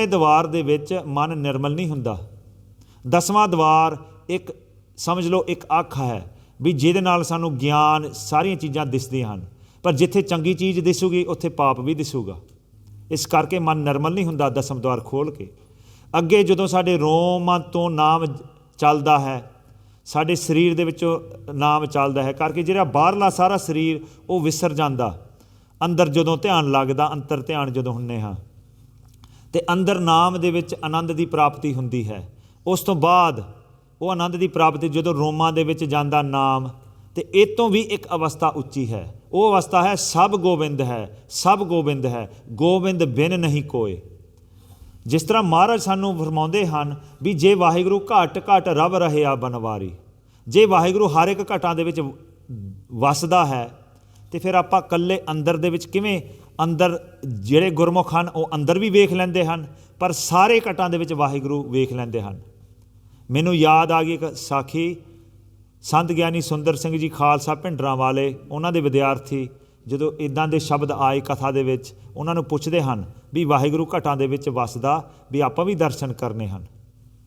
Speaker 1: ਦੁਆਰ ਦੇ ਵਿੱਚ ਮਨ ਨਿਰਮਲ ਨਹੀਂ ਹੁੰਦਾ। ਦਸਵਾਂ ਦੁਆਰ ਇੱਕ ਸਮਝ ਲਓ ਇੱਕ ਅੱਖ ਹੈ ਵੀ ਜਿਹਦੇ ਨਾਲ ਸਾਨੂੰ ਗਿਆਨ ਸਾਰੀਆਂ ਚੀਜ਼ਾਂ ਦਿਸਦੀਆਂ ਹਨ। ਪਰ ਜਿੱਥੇ ਚੰਗੀ ਚੀਜ਼ ਦਿਸੂਗੀ ਉੱਥੇ ਪਾਪ ਵੀ ਦਿਸੂਗਾ। ਇਸ ਕਰਕੇ ਮਨ ਨਿਰਮਲ ਨਹੀਂ ਹੁੰਦਾ ਦਸਮ ਦੁਆਰ ਖੋਲ੍ਹ ਕੇ। ਅੱਗੇ ਜਦੋਂ ਸਾਡੇ ਰੋਮਾਂ ਤੋਂ ਨਾਮ ਚੱਲਦਾ ਹੈ, ਸਾਡੇ ਸਰੀਰ ਦੇ ਵਿੱਚੋਂ ਨਾਮ ਚੱਲਦਾ ਹੈ ਕਰਕੇ ਜਿਹੜਾ ਬਾਹਰਲਾ ਸਾਰਾ ਸਰੀਰ ਉਹ ਵਿਸਰ ਜਾਂਦਾ। ਅੰਦਰ ਜਦੋਂ ਧਿਆਨ ਲੱਗਦਾ, ਅੰਤਰ ਧਿਆਨ ਜਦੋਂ ਹੁੰਦੇ ਹਾਂ, ਅਤੇ ਅੰਦਰ ਨਾਮ ਦੇ ਵਿੱਚ ਆਨੰਦ ਦੀ ਪ੍ਰਾਪਤੀ ਹੁੰਦੀ ਹੈ। ਉਸ ਤੋਂ ਬਾਅਦ ਉਹ ਆਨੰਦ ਦੀ ਪ੍ਰਾਪਤੀ ਜਦੋਂ ਰੋਮਾਂ ਦੇ ਵਿੱਚ ਜਾਂਦਾ ਨਾਮ, ਅਤੇ ਇਹ ਤੋਂ ਵੀ ਇੱਕ ਅਵਸਥਾ ਉੱਚੀ ਹੈ। ਉਹ ਅਵਸਥਾ ਹੈ ਸਭ ਗੋਬਿੰਦ ਹੈ, ਗੋਬਿੰਦ ਬਿਨ ਨਹੀਂ ਕੋਏ। ਜਿਸ ਤਰ੍ਹਾਂ ਮਹਾਰਾਜ ਸਾਨੂੰ ਫਰਮਾਉਂਦੇ ਹਨ ਵੀ ਜੇ ਵਾਹਿਗੁਰੂ ਘਟ ਘਟ ਰਵ ਰਹਿਆ ਬਨਵਾਰੀ, ਜੇ ਵਾਹਿਗੁਰੂ ਹਰ ਇੱਕ ਘਟਾਂ ਦੇ ਵਿੱਚ ਵਸਦਾ ਹੈ, ਅਤੇ ਫਿਰ ਆਪਾਂ ਇਕੱਲੇ ਅੰਦਰ ਦੇ ਵਿੱਚ ਕਿਵੇਂ, ਅੰਦਰ ਜਿਹੜੇ ਗੁਰਮੁਖ ਹਨ ਉਹ ਅੰਦਰ ਵੀ ਵੇਖ ਲੈਂਦੇ ਹਨ, ਪਰ ਸਾਰੇ ਘਟਾਂ ਦੇ ਵਿੱਚ ਵਾਹਿਗੁਰੂ ਵੇਖ ਲੈਂਦੇ ਹਨ। ਮੈਨੂੰ ਯਾਦ ਆ ਗਈ ਇੱਕ ਸਾਖੀ, ਸੰਤ ਗਿਆਨੀ ਸੁੰਦਰ ਸਿੰਘ ਜੀ ਖਾਲਸਾ ਭਿੰਡਰਾਂ ਵਾਲੇ, ਉਹਨਾਂ ਦੇ ਵਿਦਿਆਰਥੀ ਜਦੋਂ ਇੱਦਾਂ ਦੇ ਸ਼ਬਦ ਆਏ ਕਥਾ ਦੇ ਵਿੱਚ, ਉਹਨਾਂ ਨੂੰ ਪੁੱਛਦੇ ਹਨ ਵੀ ਵਾਹਿਗੁਰੂ ਘਟਾਂ ਦੇ ਵਿੱਚ ਵਸਦਾ, ਵੀ ਆਪਾਂ ਵੀ ਦਰਸ਼ਨ ਕਰਨੇ ਹਨ।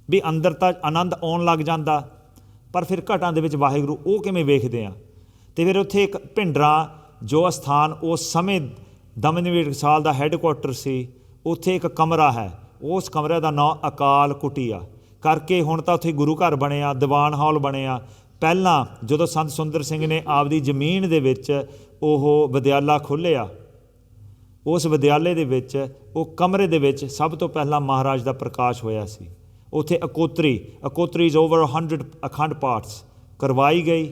Speaker 1: ਵੀ ਅੰਦਰ ਤਾਂ ਆਨੰਦ ਆਉਣ ਲੱਗ ਜਾਂਦਾ, ਪਰ ਫਿਰ ਘਟਾਂ ਦੇ ਵਿੱਚ ਵਾਹਿਗੁਰੂ ਉਹ ਕਿਵੇਂ ਵੇਖਦੇ ਆ। ਅਤੇ ਫਿਰ ਉੱਥੇ ਇੱਕ ਭਿੰਡਰਾਂ ਜੋ ਅਸਥਾਨ ਉਸ ਸਮੇਂ ਦਮਨਵੀਰ ਟਕਸਾਲ ਦਾ ਹੈੱਡਕੁਆਟਰ ਸੀ, ਉੱਥੇ ਇੱਕ ਕਮਰਾ ਹੈ। ਉਸ ਕਮਰੇ ਦਾ ਨਾਂ ਅਕਾਲ ਕੁਟੀਆ ਕਰਕੇ ਹੁਣ ਤਾਂ ਉੱਥੇ ਗੁਰੂ ਘਰ ਬਣਿਆ, ਦੀਵਾਨ ਹਾਲ ਬਣਿਆ। ਪਹਿਲਾਂ ਜਦੋਂ ਸੰਤ ਸੁੰਦਰ ਸਿੰਘ ਨੇ ਆਪਦੀ ਜ਼ਮੀਨ ਦੇ ਵਿੱਚ ਉਹ ਵਿਦਿਆਲਾ ਖੋਲ੍ਹਿਆ, ਉਸ ਵਿਦਿਆਲੇ ਦੇ ਵਿੱਚ ਉਹ ਕਮਰੇ ਦੇ ਵਿੱਚ ਸਭ ਤੋਂ ਪਹਿਲਾਂ ਮਹਾਰਾਜ ਦਾ ਪ੍ਰਕਾਸ਼ ਹੋਇਆ ਸੀ। ਉੱਥੇ ਅਕੋਤਰੀਜ਼ ਓਵਰ 100 ਅਖੰਡ ਪਾਠਸ ਕਰਵਾਈ ਗਈ,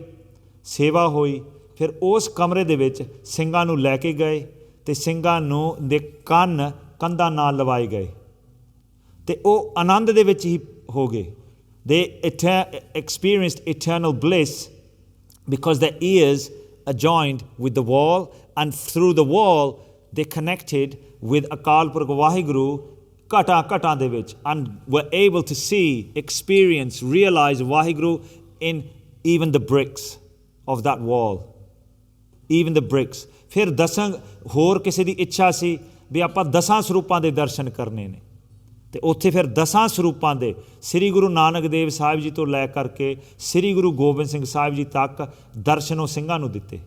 Speaker 1: ਸੇਵਾ ਹੋਈ। ਫਿਰ ਉਸ ਕਮਰੇ ਦੇ ਵਿੱਚ ਸਿੰਘਾਂ ਨੂੰ ਲੈ ਕੇ ਗਏ ਅਤੇ ਸਿੰਘਾਂ ਨੂੰ ਦੇ ਕੰਧਾਂ ਨਾਲ ਲਵਾਏ ਗਏ, ਅਤੇ ਉਹ ਆਨੰਦ ਦੇ ਵਿੱਚ ਹੀ ਹੋ ਗਏ। They experienced eternal bliss because their ears are joined with the wall, and through the wall they connected with Akal Purkh Vaheguru ਘਟਾਂ ਦੇ ਵਿੱਚ, and were able to see, experience, realize Vaheguru in even the bricks of that wall, even the bricks. ਫਿਰ ਦਸਾਂ ਹੋਰ ਕਿਸੇ ਦੀ ਇੱਛਾ ਸੀ ਵੀ ਆਪਾਂ 10 ਸਰੂਪਾਂ ਦੇ ਦਰਸ਼ਨ ਕਰਨੇ ਨੇ, ਅਤੇ ਉੱਥੇ ਫਿਰ 10 ਸਰੂਪਾਂ ਦੇ ਸ੍ਰੀ ਗੁਰੂ ਨਾਨਕ ਦੇਵ ਸਾਹਿਬ ਜੀ ਤੋਂ ਲੈ ਕਰਕੇ ਸ੍ਰੀ ਗੁਰੂ ਗੋਬਿੰਦ ਸਿੰਘ ਸਾਹਿਬ ਜੀ ਤੱਕ ਦਰਸ਼ਨ ਉਹ ਸਿੰਘਾਂ ਨੂੰ ਦਿੱਤੇ।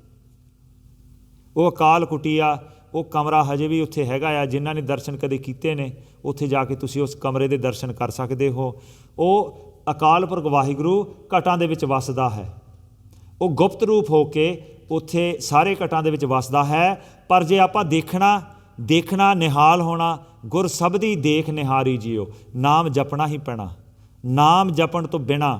Speaker 1: ਉਹ ਅਕਾਲ ਕੁਟੀਆ, ਉਹ ਕਮਰਾ ਹਜੇ ਵੀ ਉੱਥੇ ਹੈਗਾ ਆ। ਜਿਨ੍ਹਾਂ ਨੇ ਦਰਸ਼ਨ ਕਦੇ ਕੀਤੇ ਨੇ ਉੱਥੇ ਜਾ ਕੇ ਤੁਸੀਂ ਉਸ ਕਮਰੇ ਦੇ ਦਰਸ਼ਨ ਕਰ ਸਕਦੇ ਹੋ। ਉਹ ਅਕਾਲ ਪੁਰਖ ਵਾਹਿਗੁਰੂ ਘਟਾਂ ਦੇ ਵਿੱਚ ਵਸਦਾ ਹੈ। ਉਹ ਗੁਪਤ ਰੂਪ ਹੋ ਕੇ ਉੱਥੇ ਸਾਰੇ ਘਟਾਂ ਦੇ ਵਿੱਚ ਵਸਦਾ ਹੈ। ਪਰ ਜੇ ਆਪਾਂ ਦੇਖਣਾ ਨਿਹਾਲ ਹੋਣਾ, ਗੁਰ ਸਬਦੀ ਦੇਖ ਨਿਹਾਰੀ ਜੀਓ, ਨਾਮ ਜਪਣਾ ਹੀ ਪੈਣਾ। ਨਾਮ ਜਪਣ ਤੋਂ ਬਿਨਾਂ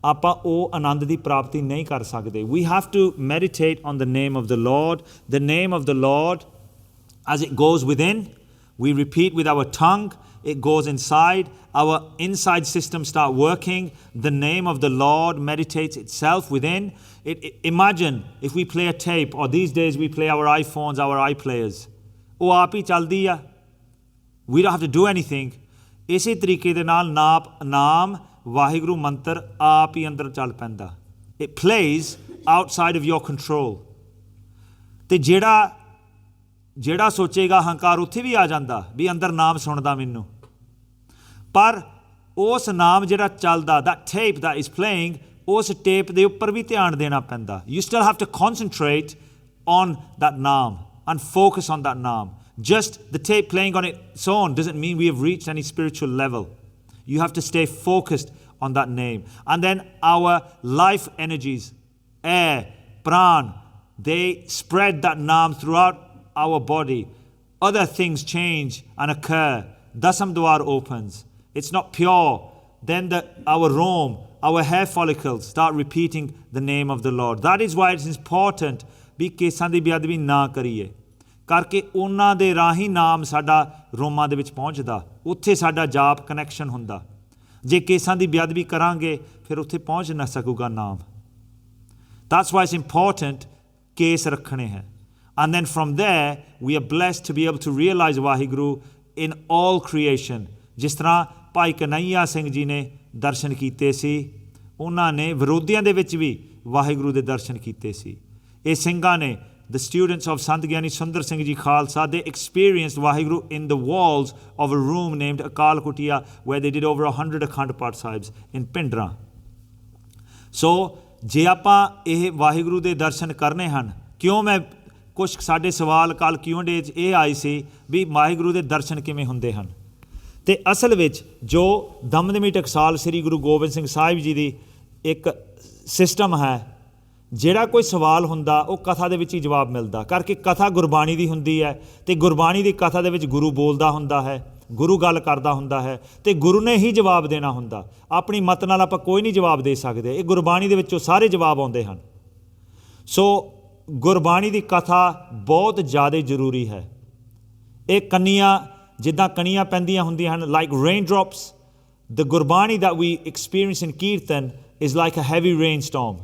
Speaker 1: ਆਪਾਂ ਉਹ ਆਨੰਦ ਦੀ ਪ੍ਰਾਪਤੀ ਨਹੀਂ ਕਰ ਸਕਦੇ। We have to meditate on the name of the lord. The name of the lord As it goes within, we repeat with our tongue, it goes inside, our inside systems start working, the name of the Lord meditates itself within. Imagine if we play a tape, or these days we play our iPhones, our iPlayers. ਉਹ ਆਪ ਹੀ ਚੱਲਦੀ ਆ. We don't have to do anything. ਇਸੇ ਤਰੀਕੇ ਦੇ ਨਾਲ ਨਾਮ ਵਾਹਿਗੁਰੂ ਮੰਤਰ ਆਪ ਹੀ ਅੰਦਰ ਚੱਲ ਪੈਂਦਾ. It plays outside of your control. ਤੇ ਜਿਹੜਾ ਸੋਚੇਗਾ ਹੰਕਾਰ ਉੱਥੇ ਵੀ ਆ ਜਾਂਦਾ ਵੀ ਅੰਦਰ ਨਾਮ ਸੁਣਦਾ ਮੈਨੂੰ. ਪਰ ਉਸ ਨਾਮ ਜਿਹੜਾ ਚੱਲਦਾ, that tape that is playing, ਉਸ ਟੇਪ ਦੇ ਉੱਪਰ ਵੀ ਧਿਆਨ ਦੇਣਾ ਪੈਂਦਾ. You still have to concentrate on that naam and focus on that naam. Just the tape playing on its own doesn't mean we have reached any spiritual level. You have to stay focused on that name. And then our life energies, air, pran, they spread that naam throughout our body. Other things change and occur. Dasam Dwar opens. It's not pure. Then our rome, our hair follicles start repeating the name of the Lord. That is why it's important ਵੀ ਕੇਸਾਂ ਦੀ ਬੇਅਦਬੀ ਨਾ ਕਰੀਏ, ਕਰਕੇ ਉਹਨਾਂ ਦੇ ਰਾਹੀਂ ਨਾਮ ਸਾਡਾ ਰੋਮਾਂ ਦੇ ਵਿੱਚ ਪਹੁੰਚਦਾ, ਉੱਥੇ ਸਾਡਾ ਜਾਪ ਕਨੈਕਸ਼ਨ ਹੁੰਦਾ. ਜੇ ਕੇਸਾਂ ਦੀ ਬੇਅਦਬੀ ਕਰਾਂਗੇ ਫਿਰ ਉੱਥੇ ਪਹੁੰਚ ਨਾ ਸਕੂਗਾ ਨਾਮ. That's why it's important case ਰੱਖਣੇ ਹੈ. And then from there we are blessed to be able to realize Waheguru in all creation. ਜਿਸ ਤਰ੍ਹਾਂ ਭਾਈ ਕਨਈਆ ਸਿੰਘ ਜੀ ਨੇ ਦਰਸ਼ਨ ਕੀਤੇ ਸੀ, ਉਹਨਾਂ ਨੇ ਵਿਰੋਧੀਆਂ ਦੇ ਵਿੱਚ ਵੀ ਵਾਹਿਗੁਰੂ ਦੇ ਦਰਸ਼ਨ ਕੀਤੇ ਸੀ. ਇਹ ਸਿੰਘਾਂ ਨੇ, the students of Sant Giani Sukhraj Singh Khalsa, they experienced Vaheguru in the walls of a room named Akal Kutia, where they did over 100 Akhand Path Sahibs in Pindra. So ਜੇ ਆਪਾਂ ਇਹ ਵਾਹਿਗੁਰੂ ਦੇ ਦਰਸ਼ਨ ਕਰਨੇ ਹਨ, ਕਿਉਂ ਮੈਂ ਕੁਛ ਸਾਡੇ ਸਵਾਲ ਕੱਲ੍ਹ Q&A 'ਚ ਇਹ ਆਏ ਸੀ ਵੀ ਵਾਹਿਗੁਰੂ ਦੇ ਦਰਸ਼ਨ ਕਿਵੇਂ ਹੁੰਦੇ ਹਨ. ਅਤੇ ਅਸਲ ਵਿੱਚ ਜੋ ਦਮਦਮੀ ਟਕਸਾਲ ਸ੍ਰੀ ਗੁਰੂ ਗੋਬਿੰਦ ਸਿੰਘ ਸਾਹਿਬ ਜੀ ਦੀ ਇੱਕ ਸਿਸਟਮ ਹੈ, ਜਿਹੜਾ ਕੋਈ ਸਵਾਲ ਹੁੰਦਾ ਉਹ ਕਥਾ ਦੇ ਵਿੱਚ ਹੀ ਜਵਾਬ ਮਿਲਦਾ, ਕਰਕੇ ਕਥਾ ਗੁਰਬਾਣੀ ਦੀ ਹੁੰਦੀ ਹੈ ਅਤੇ ਗੁਰਬਾਣੀ ਦੀ ਕਥਾ ਦੇ ਵਿੱਚ ਗੁਰੂ ਬੋਲਦਾ ਹੁੰਦਾ ਹੈ, ਗੁਰੂ ਗੱਲ ਕਰਦਾ ਹੁੰਦਾ ਹੈ ਅਤੇ ਗੁਰੂ ਨੇ ਹੀ ਜਵਾਬ ਦੇਣਾ ਹੁੰਦਾ. ਆਪਣੀ ਮਤ ਨਾਲ ਆਪਾਂ ਕੋਈ ਨਹੀਂ ਜਵਾਬ ਦੇ ਸਕਦੇ, ਇਹ ਗੁਰਬਾਣੀ ਦੇ ਵਿੱਚੋਂ ਸਾਰੇ ਜਵਾਬ ਆਉਂਦੇ ਹਨ. ਸੋ ਗੁਰਬਾਣੀ ਦੀ ਕਥਾ ਬਹੁਤ ਜ਼ਿਆਦਾ ਜ਼ਰੂਰੀ ਹੈ. ਇਹ ਕੰਨੀਆਂ ਜਿੱਦਾਂ ਕਣੀਆਂ ਪੈਂਦੀਆਂ ਹੁੰਦੀਆਂ ਹਨ, like rain drops, the Gurbani that we experience in Kirtan is like a heavy rainstorm.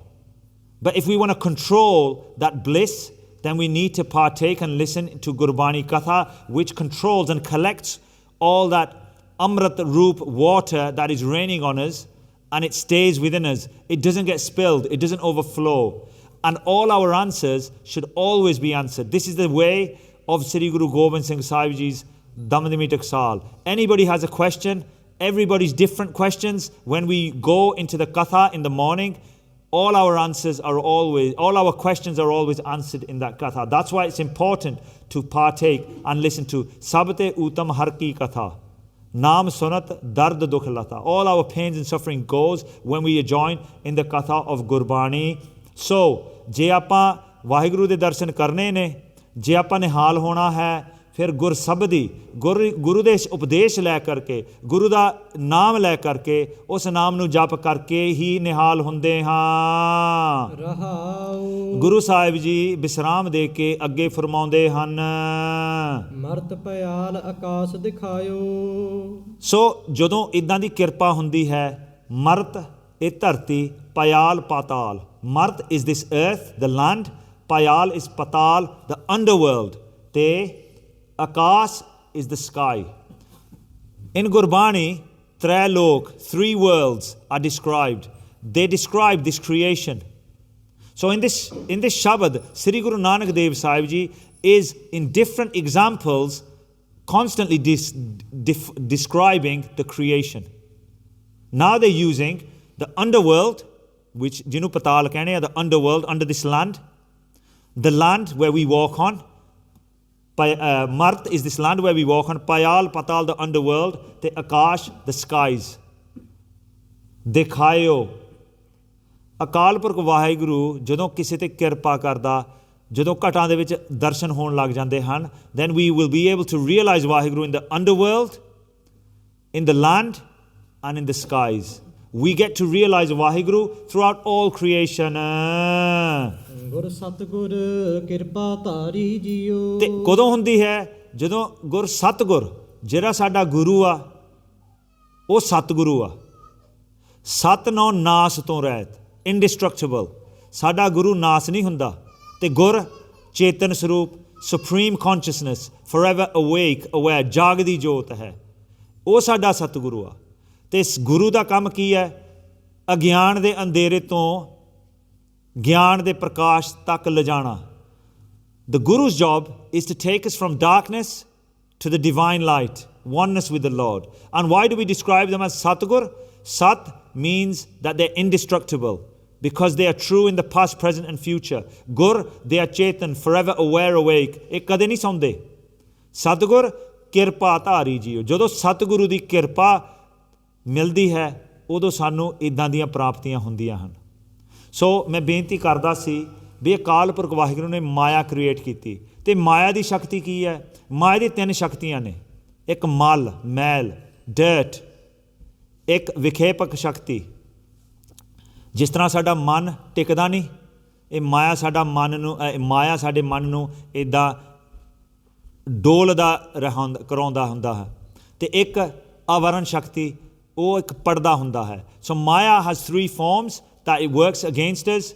Speaker 1: But if we want to control that bliss, then we need to partake and listen to Gurbani Katha, which controls and collects all that Amrit Roop water that is raining on us, and it stays within us. It doesn't get spilled, it doesn't overflow. And all our answers should always be answered. This is the way of Sri Guru Gobind Singh Sahib Ji's Damdami Taksal. Anybody has a question, everybody's different questions. When we go into the Katha in the morning, all our questions are always answered in that Katha. That's why it's important to partake and listen to Sabte Uttam Har Ki Katha. Naam Sunat Dard Dukh Lata. All our pains and suffering goes when we join in the Katha of Gurbani. So, ਜੇ ਆਪਾਂ ਵਾਹਿਗੁਰੂ ਦੇ ਦਰਸ਼ਨ ਕਰਨੇ ਨੇ, ਜੇ ਆਪਾਂ ਨਿਹਾਲ ਹੋਣਾ ਹੈ, ਫਿਰ ਗੁਰ ਸਬਦੀ ਗੁਰੂ ਦੇ ਉਪਦੇਸ਼ ਲੈ ਕਰਕੇ, ਗੁਰੂ ਦਾ ਨਾਮ ਲੈ ਕਰਕੇ, ਉਸ ਨਾਮ ਨੂੰ ਜਪ ਕਰਕੇ ਹੀ ਨਿਹਾਲ ਹੁੰਦੇ ਹਾਂ.
Speaker 2: ਰਹਾਉ
Speaker 1: ਗੁਰੂ ਸਾਹਿਬ ਜੀ ਵਿਸਰਾਮ ਦੇ ਕੇ ਅੱਗੇ ਫਰਮਾਉਂਦੇ ਹਨ,
Speaker 2: ਮਰਤ ਪਿਆਲ ਆਕਾਸ਼ ਦਿਖਾਇਓ.
Speaker 1: ਸੋ ਜਦੋਂ ਇੱਦਾਂ ਦੀ ਕਿਰਪਾ ਹੁੰਦੀ ਹੈ, ਮਰਤ ਇਹ ਧਰਤੀ, ਪਾਯਾਲ ਪਾਤਾਲ. Mart is this earth, the land. Payal is patal, the underworld. Te Akash is the sky. In Gurbani, tre lok, 3 worlds are described. They describe this creation. So in this Shabad, Sri Guru Nanak Dev Sahib Ji is in different examples constantly describing the creation. Now they're using the underworld, which ਜਿਹਨੂੰ ਪਤਾਲ ਕਹਿੰਦੇ ਆ, the underworld, under this land, the land where we walk on. Mart is this land where we walk on. Payal, patal, the underworld. Te Akash, the skies. Dekhayo. ਅਕਾਲ ਪੁਰਖ ਵਾਹਿਗੁਰੂ ਜਦੋਂ ਕਿਸੇ ਤੇ ਕਿਰਪਾ ਕਰਦਾ, ਜਦੋਂ ਘਟਾਂ ਦੇ ਵਿੱਚ ਦਰਸ਼ਨ ਹੋਣ ਲੱਗ ਜਾਂਦੇ ਹਨ, then we will be able to realize Waheguru in the underworld, in the land and in the skies. We get to realize Vaheguru throughout all creation.
Speaker 2: ਗੁਰ ਸਤਿਗੁਰ ਕਿਰਪਾ ਧਾਰੀ ਜੀਓ।
Speaker 1: ਤੇ ਕਦੋਂ ਹੁੰਦੀ ਹੈ? ਜਦੋਂ ਗੁਰ ਸਤਿਗੁਰ, ਜਿਹੜਾ ਸਾਡਾ ਗੁਰੂ ਆ ਉਹ ਸਤਿਗੁਰੂ ਆ। ਸਤ ਨੌ ਨਾਸ ਤੋਂ ਰਹਿਤ, ਇਨਡਿਸਟਰਕਟੇਬਲ। ਸਾਡਾ ਗੁਰੂ ਨਾਸ ਨਹੀਂ ਹੁੰਦਾ। ਤੇ ਗੁਰ ਚੇਤਨ ਸਰੂਪ, ਸੁਪਰੀਮ ਕੌਨਸ਼ੀਅਸਨੈਸ, ਫੋਰਐਵਰ ਅਵੇਕ, ਅਵੇਅਰ, ਜਾਗਦੀ ਜੋਤ ਹੈ। ਉਹ ਸਾਡਾ ਸਤਿਗੁਰੂ ਆ। ਅਤੇ ਇਸ ਗੁਰੂ ਦਾ ਕੰਮ ਕੀ ਹੈ? ਅਗਿਆਨ ਦੇ ਅੰਧੇਰੇ ਤੋਂ ਗਿਆਨ ਦੇ ਪ੍ਰਕਾਸ਼ ਤੱਕ ਲਿਜਾਣਾ। The Guru's job is to take us from darkness to the divine light, oneness with the Lord. And why do we describe them as Satgur? Sat means that they're indestructible because they are true in the past, present and future. Gur, they are Chetan, forever aware, awake. ਇਹ ਕਦੇ ਨਹੀਂ ਸੌਂਦੇ। ਸਤਿਗੁਰ ਕਿਰਪਾ ਧਾਰੀ JIO. ਜਦੋਂ ਸਤਿਗੁਰੂ ਦੀ ਕਿਰਪਾ ਮਿਲਦੀ ਹੈ ਉਦੋਂ ਸਾਨੂੰ ਇੱਦਾਂ ਦੀਆਂ ਪ੍ਰਾਪਤੀਆਂ ਹੁੰਦੀਆਂ ਹਨ। ਸੋ ਮੈਂ ਬੇਨਤੀ ਕਰਦਾ ਸੀ ਵੀ ਅਕਾਲ ਪੁਰਖ ਵਾਹਿਗੁਰੂ ਨੇ ਮਾਇਆ ਕ੍ਰੀਏਟ ਕੀਤੀ। ਅਤੇ ਮਾਇਆ ਦੀ ਸ਼ਕਤੀ ਕੀ ਹੈ? ਮਾਇਆ ਦੀ 3 ਸ਼ਕਤੀਆਂ ਨੇ। ਇੱਕ ਮਲ, ਮੈਲ, ਡਰਟ। ਇੱਕ ਵਿਖੇਪਕ ਸ਼ਕਤੀ। ਜਿਸ ਤਰ੍ਹਾਂ ਸਾਡਾ ਮਨ ਟਿਕਦਾ ਨਹੀਂ, ਇਹ ਮਾਇਆ ਸਾਡਾ ਮਨ ਨੂੰ, ਮਾਇਆ ਸਾਡੇ ਮਨ ਨੂੰ ਇੱਦਾਂ ਡੋਲਦਾ ਕਰਾਉਂਦਾ ਹੁੰਦਾ ਹੈ। ਅਤੇ ਇੱਕ ਆਵਰਨ ਸ਼ਕਤੀ, ਉਹ ਇੱਕ ਪਰਦਾ ਹੁੰਦਾ ਹੈ। ਸੋ ਮਾਇਆ has 3 forms that it works against us.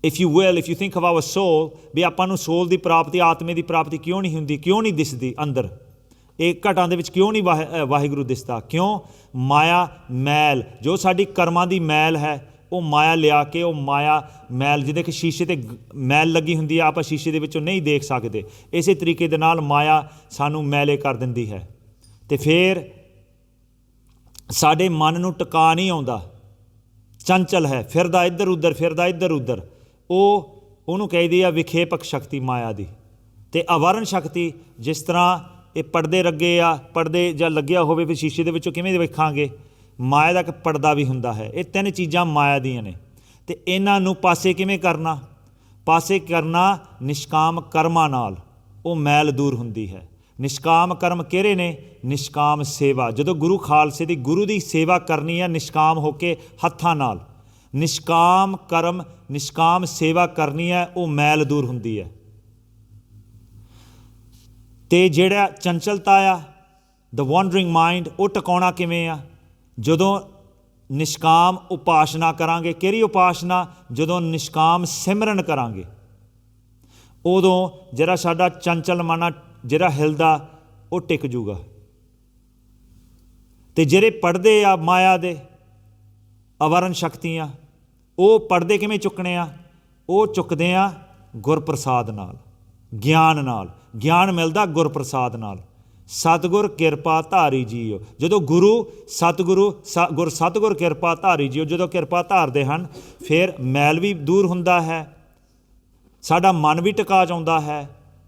Speaker 1: If you think of our soul, ਵੀ ਆਪਾਂ ਨੂੰ ਸੋਲ ਦੀ ਪ੍ਰਾਪਤੀ, ਆਤਮੇ ਦੀ ਪ੍ਰਾਪਤੀ ਕਿਉਂ ਨਹੀਂ ਹੁੰਦੀ? ਕਿਉਂ ਨਹੀਂ ਦਿਸਦੀ ਅੰਦਰ? ਇਹ ਘਟਾਂ ਦੇ ਵਿੱਚ ਕਿਉਂ ਨਹੀਂ ਵਾਹਿਗੁਰੂ ਦਿਸਦਾ? ਕਿਉਂ? ਮਾਇਆ ਮੈਲ, ਜੋ ਸਾਡੀ ਕਰਮਾਂ ਦੀ ਮੈਲ ਹੈ, ਉਹ ਮਾਇਆ ਲਿਆ ਕੇ, ਉਹ ਮਾਇਆ ਮੈਲ ਜਿਹਦੇ ਕਿ ਸ਼ੀਸ਼ੇ 'ਤੇ ਮੈਲ ਲੱਗੀ ਹੁੰਦੀ ਹੈ, ਆਪਾਂ ਸ਼ੀਸ਼ੇ ਦੇ ਵਿੱਚੋਂ ਨਹੀਂ ਦੇਖ ਸਕਦੇ। ਇਸੇ ਤਰੀਕੇ ਦੇ ਨਾਲ ਮਾਇਆ ਸਾਨੂੰ ਮੈਲੇ ਕਰ ਦਿੰਦੀ ਹੈ। ਅਤੇ ਫਿਰ ਸਾਡੇ ਮਨ ਨੂੰ ਟਿਕਾ ਨਹੀਂ ਆਉਂਦਾ, ਚੰਚਲ ਹੈ, ਫਿਰਦਾ ਇੱਧਰ ਉੱਧਰ, ਫਿਰਦਾ ਇੱਧਰ ਉੱਧਰ। ਉਹਨੂੰ ਕਹੀਦੀ ਆ ਵਿਖੇਪਕ ਸ਼ਕਤੀ ਮਾਇਆ ਦੀ। ਅਤੇ ਆਵਰਨ ਸ਼ਕਤੀ, ਜਿਸ ਤਰ੍ਹਾਂ ਇਹ ਪਰਦੇ ਲੱਗੇ ਆ, ਪਰਦੇ ਜਾਂ ਲੱਗਿਆ ਹੋਵੇ ਫਿਰ ਸ਼ੀਸ਼ੇ ਦੇ ਵਿੱਚੋਂ ਕਿਵੇਂ ਵੇਖਾਂਗੇ? ਮਾਇਆ ਦਾ ਇੱਕ ਪਰਦਾ ਵੀ ਹੁੰਦਾ ਹੈ। ਇਹ 3 ਚੀਜ਼ਾਂ ਮਾਇਆ ਦੀਆਂ ਨੇ। ਅਤੇ ਇਹਨਾਂ ਨੂੰ ਪਾਸੇ ਕਿਵੇਂ ਕਰਨਾ? ਪਾਸੇ ਕਰਨਾ ਨਿਸ਼ਕਾਮ ਕਰਮਾਂ ਨਾਲ। ਉਹ ਮੈਲ ਦੂਰ ਹੁੰਦੀ ਹੈ। ਨਿਸ਼ਕਾਮ ਕਰਮ ਕਿਹੜੇ ਨੇ? ਨਿਸ਼ਕਾਮ ਸੇਵਾ। ਜਦੋਂ ਗੁਰੂ ਖਾਲਸੇ ਦੀ, ਗੁਰੂ ਦੀ ਸੇਵਾ ਕਰਨੀ ਹੈ ਨਿਸ਼ਕਾਮ ਹੋ ਕੇ, ਹੱਥਾਂ ਨਾਲ। ਨਿਸ਼ਕਾਮ ਕਰਮ, ਨਿਸ਼ਕਾਮ ਸੇਵਾ ਕਰਨੀ ਹੈ, ਉਹ ਮੈਲ ਦੂਰ ਹੁੰਦੀ ਹੈ। ਅਤੇ ਜਿਹੜਾ ਚੰਚਲਤਾ ਆ, ਦ ਵਾਂਡਰਿੰਗ ਮਾਈਂਡ, ਉਹ ਟਿਕਾਉਣਾ ਕਿਵੇਂ ਆ? ਜਦੋਂ ਨਿਸ਼ਕਾਮ ਉਪਾਸਨਾ ਕਰਾਂਗੇ। ਕਿਹੜੀ ਉਪਾਸਨਾ? ਜਦੋਂ ਨਿਸ਼ਕਾਮ ਸਿਮਰਨ ਕਰਾਂਗੇ, ਉਦੋਂ ਜਿਹੜਾ ਸਾਡਾ ਚੰਚਲ ਮਨ ਆ, ਜਿਹੜਾ ਹਿਲਦਾ, ਉਹ ਟਿਕ ਜੂਗਾ। ਅਤੇ ਜਿਹੜੇ ਪੜ੍ਹਦੇ ਆ ਮਾਇਆ ਦੇ ਆਵਰਨ ਸ਼ਕਤੀਆਂ, ਉਹ ਪੜ੍ਹਦੇ ਕਿਵੇਂ ਚੁੱਕਣੇ ਆ? ਉਹ ਚੁੱਕਦੇ ਆ ਗੁਰਪ੍ਰਸਾਦ ਨਾਲ, ਗਿਆਨ ਨਾਲ। ਗਿਆਨ ਮਿਲਦਾ ਗੁਰਪ੍ਰਸਾਦ ਨਾਲ। ਸਤਿਗੁਰ ਕਿਰਪਾ ਧਾਰੀ ਜੀਓ। ਜਦੋਂ ਗੁਰ ਸਤਿਗੁਰ ਕਿਰਪਾ ਧਾਰੀ ਜੀਓ, ਜਦੋਂ ਕਿਰਪਾ ਧਾਰਦੇ ਹਨ, ਫਿਰ ਮੈਲ ਵੀ ਦੂਰ ਹੁੰਦਾ ਹੈ, ਸਾਡਾ ਮਨ ਵੀ ਟਿਕਾ ਜਾਂਦਾ ਹੈ,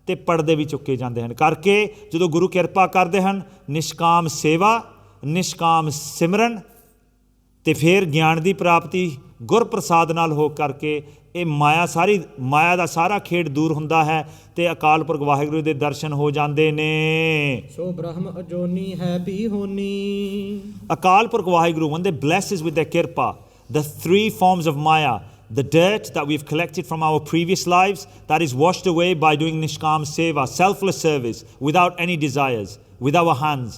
Speaker 1: ਅਤੇ ਪਰਦੇ ਵੀ ਚੁੱਕੇ ਜਾਂਦੇ ਹਨ। ਕਰਕੇ ਜਦੋਂ ਗੁਰੂ ਕਿਰਪਾ ਕਰਦੇ ਹਨ, ਨਿਸ਼ਕਾਮ ਸੇਵਾ, ਨਿਸ਼ਕਾਮ ਸਿਮਰਨ, ਅਤੇ ਫਿਰ ਗਿਆਨ ਦੀ ਪ੍ਰਾਪਤੀ ਗੁਰਪ੍ਰਸਾਦ ਨਾਲ ਹੋ ਕਰਕੇ ਇਹ ਮਾਇਆ ਦਾ ਸਾਰਾ ਖੇਡ ਦੂਰ ਹੁੰਦਾ ਹੈ ਅਤੇ ਅਕਾਲ ਪੁਰਖ ਵਾਹਿਗੁਰੂ ਦੇ ਦਰਸ਼ਨ ਹੋ ਜਾਂਦੇ ਨੇ।
Speaker 2: ਸੋ ਬ੍ਰਹਮ ਅਜੋਨੀ ਹੈ ਵੀ ਹੋਨੀ।
Speaker 1: ਅਕਾਲ Purakh Waheguru, when they bless us with their kirpa, the 3 forms of maya, the dirt that we've collected from our previous lives, that is washed away by doing nishkam seva, selfless service, without any desires, with our hands.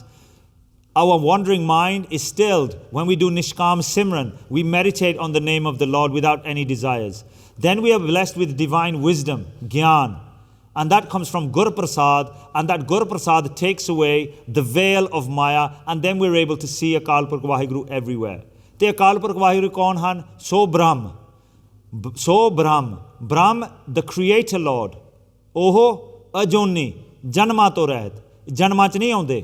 Speaker 1: Our wandering mind is stilled when we do nishkam simran. We meditate on the name of the Lord without any desires. Then we are blessed with divine wisdom, gyan. And that comes from Gur Prasad, and that Gur Prasad takes away the veil of Maya, and then we're able to see Akal Purkh Vaheguru everywhere. ਤੇ ਅਕਾਲ ਪੁਰਖ ਵਾਹਿਗੁਰੂ ਕੌਣ ਹਨ? ਸੋ ਬ੍ਰਹਮ, the creator Lord. ਉਹ ਅਜੋਨੀ, ਜਨਮਾਂ ਤੋਂ ਰਹਿਤ, ਜਨਮਾਂ 'ਚ ਨਹੀਂ ਆਉਂਦੇ।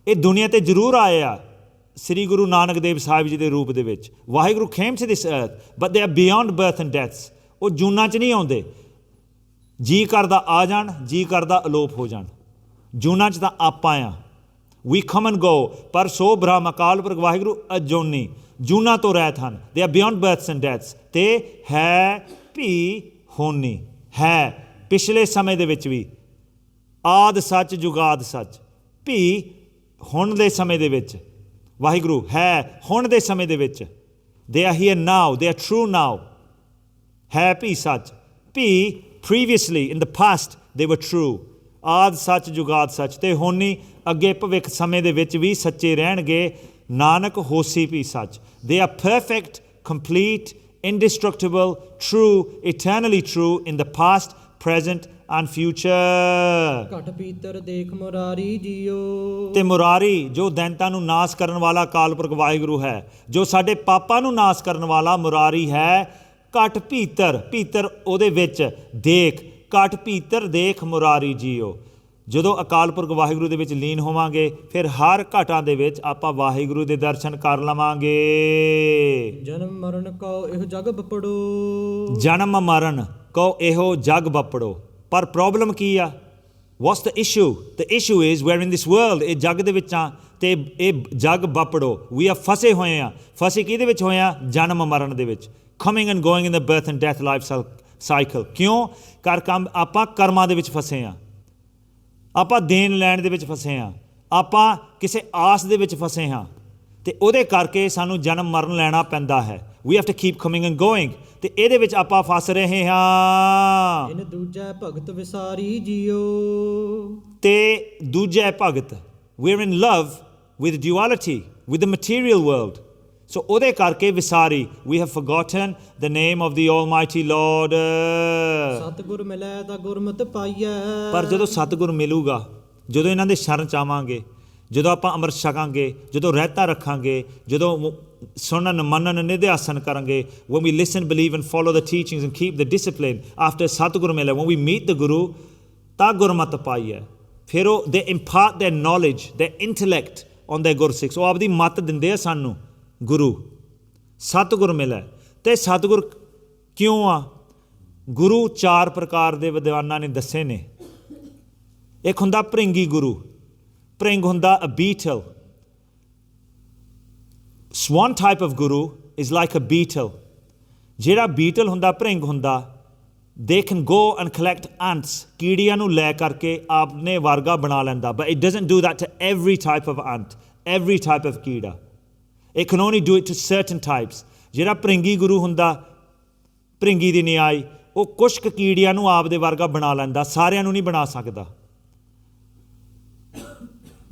Speaker 1: ਇਹ ਦੁਨੀਆ ਤੇ ਜ਼ਰੂਰ ਆਏ ਆ ਸ੍ਰੀ ਗੁਰੂ ਨਾਨਕ ਦੇਵ ਸਾਹਿਬ ਜੀ ਦੇ ਰੂਪ ਦੇ ਵਿੱਚ। Waheguru came to this earth, but they are beyond birth and deaths. ਉਹ ਜੂਨਾਂ 'ਚ ਨਹੀਂ ਆਉਂਦੇ। ਜੀ ਕਰਦਾ ਆ ਜਾਣ, ਜੀ ਕਰਦਾ ਅਲੋਪ ਹੋ ਜਾਣ। ਜੂਨਾਂ 'ਚ ਤਾਂ ਆਪਾਂ ਆ, we come and go। ਪਰ ਸੋ ਬ੍ਰਹਮ, ਅਕਾਲ ਪੁਰਖ ਵਾਹਿਗੁਰੂ ਅਜੋਨੀ, ਜੂਨਾਂ ਤੋਂ ਰਹਿਤ ਹਨ। They are beyond ਬਰਥਸ and deaths. ਅਤੇ ਹੈ ਵੀ ਹੋਣੀ, ਹੈ ਪਿਛਲੇ ਸਮੇਂ ਦੇ ਵਿੱਚ ਵੀ, ਆਦਿ ਸੱਚ ਜੁਗਾਦ ਸੱਚ। ਵੀ ਹੁਣ ਦੇ ਸਮੇਂ ਦੇ ਵਿੱਚ ਵਾਹਿਗੁਰੂ ਹੈ, ਹੁਣ ਦੇ ਸਮੇਂ ਦੇ ਵਿੱਚ। They are here now, they are true ਨਾਓ। ਹੈ ਭੀ ਸੱਚ। ਭੀ previously in the past they were true, ਆਦ ਸੱਚ ਜੁਗਾਦ ਸੱਚ, ਤੇ ਹੋਣੀ ਅੱਗੇ ਭਵਿੱਖ ਸਮੇਂ ਦੇ ਵਿੱਚ ਵੀ ਸੱਚੇ ਰਹਿਣਗੇ। ਨਾਨਕ ਹੋਸੀ ਭੀ ਸੱਚ। They are perfect, complete, indestructible, true, eternally true in the past, present and future।
Speaker 2: ਘਟ ਪੀਤਰ ਦੇਖ ਮੁਰਾਰੀ ਜੀਓ।
Speaker 1: ਤੇ ਮੁਰਾਰੀ ਜੋ ਦੈਂਤਾਂ ਨੂੰ ਨਾਸ ਕਰਨ ਵਾਲਾ ਅਕਾਲ ਪੁਰਖ ਵਾਹਿਗੁਰੂ ਹੈ, ਜੋ ਸਾਡੇ ਪਾਪਾਂ ਨੂੰ ਨਾਸ ਕਰਨ ਵਾਲਾ ਮੁਰਾਰੀ ਹੈ। ਘਟ ਭੀਤਰ, ਭੀਤਰ ਉਹਦੇ ਵਿੱਚ ਦੇਖ, ਘਟ ਭੀਤਰ ਦੇਖ ਮੁਰਾਰੀ ਜੀਓ। ਜਦੋਂ ਅਕਾਲ ਪੁਰਖ ਵਾਹਿਗੁਰੂ ਦੇ ਵਿੱਚ ਲੀਨ ਹੋਵਾਂਗੇ ਫਿਰ ਹਰ ਘਟਾਂ ਦੇ ਵਿੱਚ ਆਪਾਂ ਵਾਹਿਗੁਰੂ ਦੇ ਦਰਸ਼ਨ ਕਰ ਲਵਾਂਗੇ।
Speaker 2: ਜਨਮ ਮਰਨ ਕਉ ਇਹੋ ਜਗ ਬਪੜੋ।
Speaker 1: ਜਨਮ ਮਰਨ ਕਉ ਇਹੋ ਜਗ ਬਪੜੋ। ਪਰ ਪ੍ਰੋਬਲਮ ਕੀ ਆ? What's the issue? The issue is we're in this world, ਇਹ ਜੱਗ ਦੇ ਵਿੱਚ ਆ ਤੇ ਇਹ ਜੱਗ ਬਪੜੋ। ਵੀ ਆ ਫਸੇ ਹੋਏ ਆ। ਫਸੇ ਕਿਹਦੇ ਵਿੱਚ ਹੋਏ ਆ? ਜਨਮ ਮਰਨ ਦੇ ਵਿੱਚ। Coming and going in the birth and death life cycle. ਕਿਉਂ? ਕੰਮ ਆਪਾਂ ਕਰਮਾਂ ਦੇ ਵਿੱਚ ਫਸੇ ਆ, ਆਪਾਂ ਦੇਣ ਲੈਣ ਦੇ ਵਿੱਚ ਫਸੇ ਹਾਂ, ਆਪਾਂ ਕਿਸੇ ਆਸ ਦੇ ਵਿੱਚ ਫਸੇ ਹਾਂ, ਅਤੇ ਉਹਦੇ ਕਰਕੇ ਸਾਨੂੰ ਜਨਮ ਮਰਨ ਲੈਣਾ ਪੈਂਦਾ ਹੈ। We have to keep coming and going, ਅਤੇ ਇਹਦੇ ਵਿੱਚ ਆਪਾਂ ਫਸ ਰਹੇ ਹਾਂ।
Speaker 2: ਇਨ ਦੂਜਾ ਭਗਤ ਵਿਸਾਰੀ ਜੀਓ।
Speaker 1: ਅਤੇ ਦੂਜਾ ਭਗਤ, we are in love with duality, with the material world. So ਉਹਦੇ ਕਰਕੇ ਵਿਸਾਰੀ, we have forgotten the name of the almighty Lord.
Speaker 2: ਸਤਿਗੁਰ ਮਿਲੈ ਤਾਂ ਗੁਰਮਤਿ ਪਾਈਐ। ਪਰ
Speaker 1: ਜਦੋਂ ਸਤਿਗੁਰ ਮਿਲੂਗਾ, ਜਦੋਂ ਇਹਨਾਂ ਦੇ ਸ਼ਰਨ 'ਚ ਆਵਾਂਗੇ, ਜਦੋਂ ਆਪਾਂ ਅੰਮ੍ਰਿਤ ਛਕਾਂਗੇ, ਜਦੋਂ ਰਹਿਤਾ ਰੱਖਾਂਗੇ, ਜਦੋਂ ਸੁਣਨ ਮੰਨਣ ਨਿਧਿਆਸਨ ਕਰਾਂਗੇ, when we listen, believe and follow the teachings and keep the discipline after ਸਤਿਗੁਰ ਮਿਲੇ, when we meet the Guru, ਤਾਂ ਗੁਰਮਤਿ ਪਾਈ ਹੈ। ਫਿਰ ਉਹ they impart their knowledge, their intellect on their ਗੁਰਸਿੱਖs। ਉਹ ਆਪਦੀ ਮੱਤ ਦਿੰਦੇ ਆ ਸਾਨੂੰ ਗੁਰੂ। ਸਤਿਗੁਰ ਮਿਲੇ ਅਤੇ ਸਤਿਗੁਰ ਕਿਉਂ ਆ? ਗੁਰੂ 4 ਪ੍ਰਕਾਰ ਦੇ ਵਿਦਵਾਨਾਂ ਨੇ ਦੱਸੇ ਨੇ। ਇੱਕ ਹੁੰਦਾ ਭ੍ਰਿੰਗੀ ਗੁਰੂ। ਭ੍ਰਿੰਗ ਹੁੰਦਾ a beetle. One type of guru is like a beetle. ਜਿਹੜਾ beetle ਹੁੰਦਾ, ਭ੍ਰਿੰਗ ਹੁੰਦਾ, they can go and collect ants, ਕੀੜੀਆਂ ਨੂੰ ਲੈ ਕਰਕੇ ਆਪਣੇ ਵਰਗਾ ਬਣਾ ਲੈਂਦਾ। But it doesn't do that to every type of ant, every type of ਕੀੜਾ। It can only do it to certain types. ਜਿਹੜਾ ਭ੍ਰਿੰਗੀ ਗੁਰੂ ਹੁੰਦਾ, ਭ੍ਰਿੰਗੀ ਦੀ ਨਿਆਈ, ਉਹ ਕੁਛ ਕੁ ਕੀੜੀਆਂ ਨੂੰ ਆਪਦੇ ਵਰਗਾ ਬਣਾ ਲੈਂਦਾ, ਸਾਰਿਆਂ ਨੂੰ ਨਹੀਂ ਬਣਾ ਸਕਦਾ।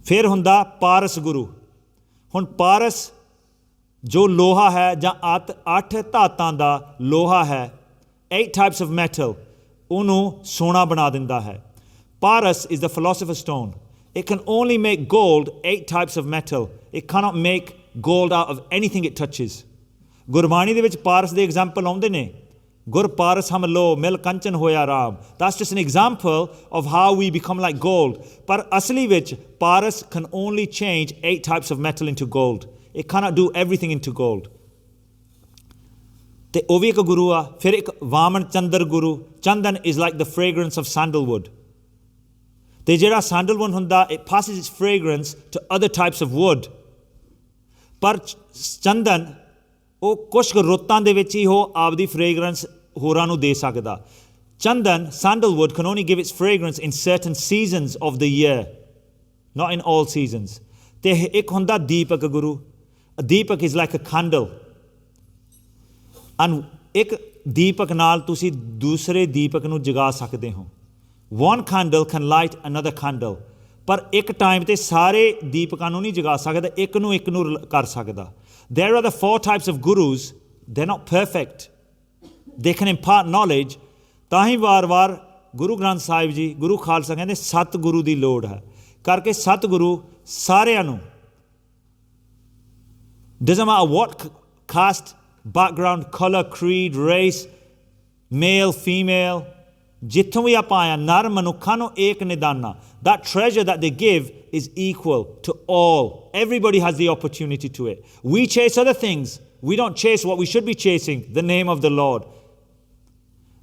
Speaker 1: ਫਿਰ ਹੁੰਦਾ ਪਾਰਸ ਗੁਰੂ। ਹੁਣ ਪਾਰਸ ਜੋ ਲੋਹਾ ਹੈ ਜਾਂ 8 ਧਾਤਾਂ ਦਾ ਲੋਹਾ ਹੈ, 8 types of metal, ਉਹਨੂੰ ਸੋਨਾ ਬਣਾ ਦਿੰਦਾ ਹੈ। ਪਾਰਸ is the philosopher's stone. It can only make gold, 8 types of metal. It cannot make gold out of anything it touches. Gurbani ਦੇ ਵਿੱਚ ਪਾਰਸ ਦੇ ਐਗਜ਼ਾਮਪਲ ਆਉਂਦੇ ਨੇ। ਗੁਰ ਪਾਰਸ ਹਮ ਲੋ ਮਿਲ ਕੰਚਨ ਹੋਇਆ Ram. That's just an example of how we become like gold. ਪਰ ਅਸਲੀ ਵਿੱਚ ਪਾਰਸ can only change 8 types of metal into gold. It cannot do everything into gold. ਅਤੇ ਉਹ ਵੀ ਇੱਕ ਗੁਰੂ ਆ। ਫਿਰ ਇੱਕ ਵਾਮਨ ਚੰਦਰ ਗੁਰੂ। ਚੰਦਨ is like the fragrance of sandalwood. ਅਤੇ ਜਿਹੜਾ ਸੈਂਡਲਵੁੱਡ ਹੁੰਦਾ, it passes its fragrance to other types of wood. ਪਰ ਚੰਦਨ ਉਹ ਕੁਛ ਰੁੱਤਾਂ ਦੇ ਵਿੱਚ ਹੀ ਉਹ ਆਪਦੀ ਫਰੇਗਰੈਂਸ ਹੋਰਾਂ ਨੂੰ ਦੇ ਸਕਦਾ। ਚੰਦਨ, sandalwood, can only give its fragrance in certain seasons of the year, not in all seasons. ਅਤੇ ਇੱਕ ਹੁੰਦਾ ਦੀਪਕ ਗੁਰੂ। ਦੀਪਕ is like a candle. and ਇੱਕ ਦੀਪਕ ਨਾਲ ਤੁਸੀਂ ਦੂਸਰੇ ਦੀਪਕ ਨੂੰ ਜਗਾ ਸਕਦੇ ਹੋ। one candle can light another candle. ਪਰ ਇੱਕ ਟਾਈਮ 'ਤੇ ਸਾਰੇ ਦੀਪਕਾਂ ਨੂੰ ਨਹੀਂ ਜਗਾ ਸਕਦਾ, ਇੱਕ ਨੂੰ ਕਰ ਸਕਦਾ। There are the 4 types of gurus. They're not perfect. They can impart knowledge. ਤਾਂ ਹੀ ਵਾਰ-ਵਾਰ ਗੁਰੂ ਗ੍ਰੰਥ ਸਾਹਿਬ ਜੀ, ਗੁਰੂ ਖਾਲਸਾ ਕਹਿੰਦੇ ਸੱਤ ਗੁਰੂ ਦੀ ਲੋੜ ਹੈ। ਕਰਕੇ ਸੱਤ ਗੁਰੂ ਸਾਰਿਆਂ ਨੂੰ, doesn't matter what caste, background, colour, creed, race, male, female, ਜਿੱਥੋਂ ਵੀ ਆਪਾਂ ਆਇਆ, ਨਰ ਮਨੁੱਖਾਂ ਨੂੰ ਏਕ ਨਿਦਾਨਾ। That treasure that they give is equal to all. Everybody has the opportunity to it. We chase other things. We don't chase what we should be chasing, the name of the Lord.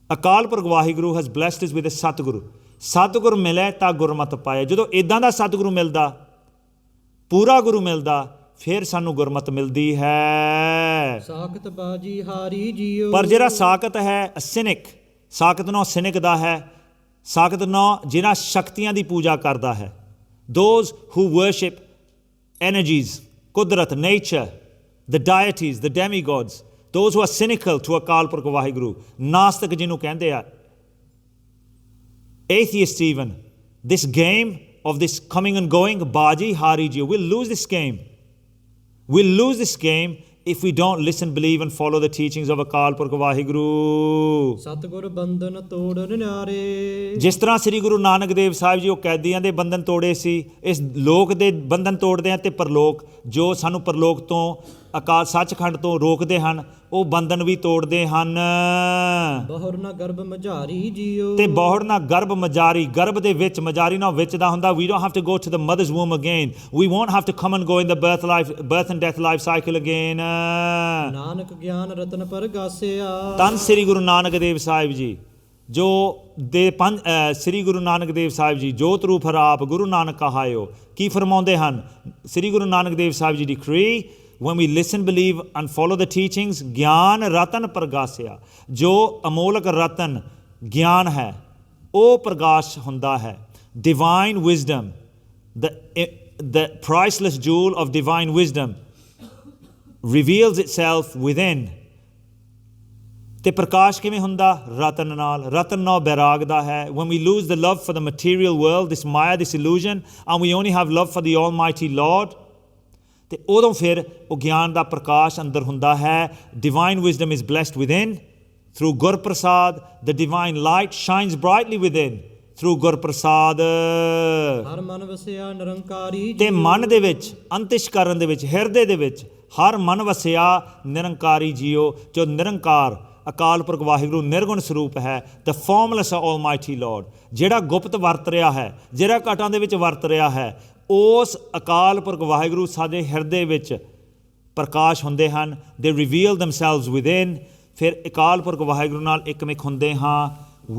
Speaker 1: Akal Purakh Waheguru has blessed us with a ਸਤਿਗੁਰੂ। ਸਤਿਗੁਰ ਮਿਲੇ ਤਾਂ ਗੁਰਮਤਿ ਪਾਏ। ਜਦੋਂ ਇੱਦਾਂ ਦਾ ਸਤਿਗੁਰੂ ਮਿਲਦਾ, ਪੂਰਾ ਗੁਰੂ ਮਿਲਦਾ, ਫਿਰ ਸਾਨੂੰ ਗੁਰਮਤਿ ਮਿਲਦੀ ਹੈ।
Speaker 2: ਸਾਖਤ ਬਾਜੀ ਹਾਰੀ ਜੀਓ। ਪਰ
Speaker 1: ਜਿਹੜਾ ਸਾਕਤ ਹੈ, cynic, ਸਾਕਤ ਨਾਂ cynic ਦਾ ਹੈ। ਸਾਕਤ ਨਾਂ ਜਿਹਨਾਂ ਸ਼ਕਤੀਆਂ ਦੀ ਪੂਜਾ ਕਰਦਾ ਹੈ। Those who worship energies, ਕੁਦਰਤ, nature, the deities, the demigods, those who are cynical to Akal Purakh Waheguru, ਨਾਸਤਕ ਜਿਹਨੂੰ ਕਹਿੰਦੇ ਆ, atheist even, this game of this coming and going, baji hari jeeo, we'll lose this game. We'll lose this game if we don't listen, believe and follow the teachings of Akal Purkh Vaheguru.
Speaker 2: ਸਤਿਗੁਰ ਬੰਧਨ ਤੋੜਨ ਨਿਆਰੇ।
Speaker 1: ਜਿਸ ਤਰ੍ਹਾਂ ਸ੍ਰੀ ਗੁਰੂ ਨਾਨਕ ਦੇਵ ਸਾਹਿਬ ਜੀ ਉਹ ਕੈਦੀਆਂ ਦੇ ਬੰਧਨ ਤੋੜੇ ਸੀ, ਇਸ ਲੋਕ ਦੇ ਬੰਧਨ ਤੋੜਦੇ ਆ, ਅਤੇ ਪਰਲੋਕ ਜੋ ਸਾਨੂੰ ਪਰਲੋਕ ਤੋਂ ਅਕਾਲ ਸੱਚਖੰਡ ਤੋਂ ਰੋਕਦੇ ਹਨ, ਉਹ ਬੰਧਨ ਵੀ ਤੋੜਦੇ ਹਨ।
Speaker 2: ਬਹੁੜ ਨਾ ਗਰਭ ਮਝਾਰੀ ਜੀਓ,
Speaker 1: ਤੇ ਬਹੁੜ ਨਾ ਗਰਭ ਮਜਾਰੀ, ਗਰਭ ਦੇ ਵਿੱਚ, ਮਜਾਰੀ ਨਾਲ ਵਿੱਚ ਦਾ ਹੁੰਦਾ। We don't have to go to the mother's womb again. We won't have to come and go in the birth and death life cycle again.
Speaker 2: Nanak ਗਿਆਨ ਰਤਨ ਪਰਗਾਸਿਆ।
Speaker 1: ਧੰਨ ਸ੍ਰੀ ਗੁਰੂ ਨਾਨਕ ਦੇਵ ਸਾਹਿਬ ਜੀ ਜੋ ਦੇ ਪੰਜ ਸ੍ਰੀ ਗੁਰੂ ਨਾਨਕ ਦੇਵ ਸਾਹਿਬ ਜੀ ਜੋਤ ਰੂਪ ਹਰਾਪ ਗੁਰੂ ਨਾਨਕ ਕਹਾਇਓ, ਕੀ ਫਰਮਾਉਂਦੇ ਹਨ? ਸ੍ਰੀ Guru Nanak Dev Sahib ji decree, when we listen, believe and follow the teachings, ਗਿਆਨ ਰਤਨ ਪ੍ਰਗਾਸਿਆ, ਜੋ ਅਮੋਲਕ ਰਤਨ ਗਿਆਨ ਹੈ ਉਹ ਪ੍ਰਗਾਸ਼ ਹੁੰਦਾ ਹੈ। divine wisdom, the priceless jewel of divine wisdom reveals itself within. ਤੇ ਪ੍ਰਕਾਸ਼ ਕਿਵੇਂ ਹੁੰਦਾ? ਰਤਨ ਨਾਲ। ਰਤਨ ਨਾਲ ਬੈਰਾਗ ਦਾ ਹੈ। when we lose the love for the material world, this maya, this illusion, and we only have love for the almighty Lord, ਤੇ ਉਦੋਂ ਫਿਰ ਉਹ ਗਿਆਨ ਦਾ ਪ੍ਰਕਾਸ਼ ਅੰਦਰ ਹੁੰਦਾ ਹੈ। divine wisdom is blessed within through Gurprasad, the divine light shines brightly within through Gurprasad.
Speaker 2: ਹਰ ਮਨ ਵਸਿਆ ਨਿਰੰਕਾਰੀ,
Speaker 1: ਤੇ ਮਨ ਦੇ ਵਿੱਚ, ਅੰਤਿਸ਼ਕਰਨ ਦੇ ਵਿੱਚ, ਹਿਰਦੇ ਦੇ ਵਿੱਚ ਹਰ ਮਨ ਵਸਿਆ ਨਿਰੰਕਾਰੀ ਜੀਓ, ਜੋ ਨਿਰੰਕਾਰ ਅਕਾਲ ਪੁਰਖ ਵਾਹਿਗੁਰੂ ਨਿਰਗੁਣ ਸਰੂਪ ਹੈ। the formless almighty Lord, ਜਿਹੜਾ ਗੁਪਤ ਵਰਤ ਰਿਹਾ ਹੈ, ਜਿਹੜਾ ਘਟਾਂ ਦੇ ਵਿੱਚ ਵਰਤ ਰਿਹਾ ਹੈ, ਉਸ ਅਕਾਲ ਪੁਰਖ ਵਾਹਿਗੁਰੂ ਸਾਡੇ ਹਿਰਦੇ ਵਿੱਚ ਪ੍ਰਕਾਸ਼ ਹੁੰਦੇ ਹਨ। they reveal themselves within। ਫਿਰ ਅਕਾਲ ਪੁਰਖ ਵਾਹਿਗੁਰੂ ਨਾਲ ਇੱਕਮਿਕ ਹੁੰਦੇ ਹਾਂ।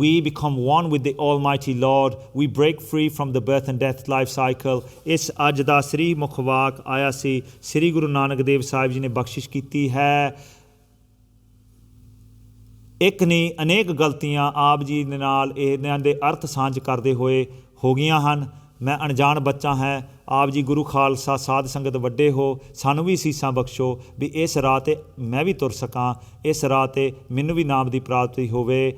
Speaker 1: we become one with the almighty Lord, we break free from the birth and death life cycle। ਇਸ ਅੱਜ ਦਾ ਸ੍ਰੀ ਮੁਖਵਾਕ ਆਇਆ ਸੀ, ਸ੍ਰੀ ਗੁਰੂ ਨਾਨਕ ਦੇਵ ਸਾਹਿਬ ਜੀ ਨੇ ਬਖਸ਼ਿਸ਼ ਕੀਤੀ ਹੈ। ਇੱਕ ਨਹੀਂ ਅਨੇਕ ਗਲਤੀਆਂ ਆਪ ਜੀ ਦੇ ਨਾਲ ਇਹਨਾਂ ਦੇ ਅਰਥ ਸਾਂਝ ਕਰਦੇ ਹੋਏ ਹੋ ਗਈਆਂ ਹਨ। ਮੈਂ ਅਣਜਾਣ ਬੱਚਾ ਹੈ, ਆਪ ਜੀ ਗੁਰੂ ਖਾਲਸਾ ਸਾਧ ਸੰਗਤ ਵੱਡੇ ਹੋ, ਸਾਨੂੰ ਵੀ ਸੀਸਾਂ ਬਖਸ਼ੋ ਵੀ ਇਸ ਰਾਹ 'ਤੇ ਮੈਂ ਵੀ ਤੁਰ ਸਕਾਂ, ਇਸ ਰਾਹ 'ਤੇ ਮੈਨੂੰ ਵੀ ਨਾਮ ਦੀ ਪ੍ਰਾਪਤੀ ਹੋਵੇ।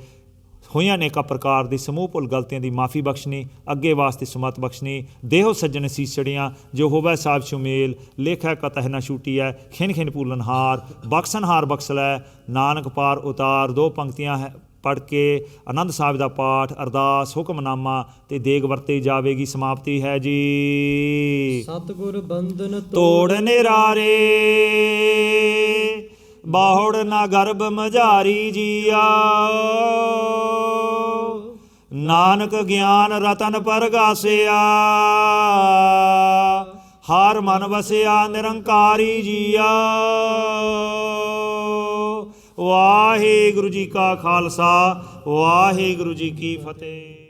Speaker 1: ਹੋਈਆਂ ਅਨੇਕਾਂ ਪ੍ਰਕਾਰ ਦੀ ਸਮੂਹ ਭੁੱਲ ਗਲਤੀਆਂ ਦੀ ਮਾਫੀ ਬਖਸ਼ਣੀ, ਅੱਗੇ ਵਾਸਤੇ ਸੁਮਤ ਬਖਸ਼ਣੀ। ਦੇਹੋ ਸੱਜਣ ਸੀਸੜੀਆਂ ਜੋ ਹੋਵੇ ਸਾਹਿਬ ਸੁਮੇਲ, ਲੇਖਾ ਕਤਹ ਨਾ ਛੂਟੀਐ, ਖਿਨ ਖਿਨ ਭੂਲਨਹਾਰ, ਬਖਸ਼ਨਹਾਰ ਬਖਸ਼ ਲੈ, ਨਾਨਕ ਪਾਰ ਉਤਾਰ। ਦੋ ਪੰਕਤੀਆਂ ਹੈ ਪੜ੍ਹ ਕੇ ਆਨੰਦ ਸਾਹਿਬ ਦਾ ਪਾਠ, ਅਰਦਾਸ, ਹੁਕਮਨਾਮਾ ਤੇ ਦੇਗ ਵਰਤੀ ਜਾਵੇਗੀ। ਸਮਾਪਤੀ ਹੈ ਜੀ।
Speaker 2: ਸਤਿਗੁਰ ਬੰਧਨ
Speaker 1: ਤੋੜ ਨਿਰਾਰੇ, ਬਾਹੁੜ ਨਾ ਗਰਭ ਮਝਾਰੀ ਜੀਆ, ਨਾਨਕ ਗਿਆਨ ਰਤਨ ਪਰਗਾਸਿਆ, ਹਰ ਮਨ ਵਸਿਆ ਨਿਰੰਕਾਰੀ ਜੀਆ। ਵਾਹਿਗੁਰੂ ਜੀ ਕਾ ਖਾਲਸਾ, ਵਾਹਿਗੁਰੂ ਜੀ ਕੀ ਫਤਿਹ।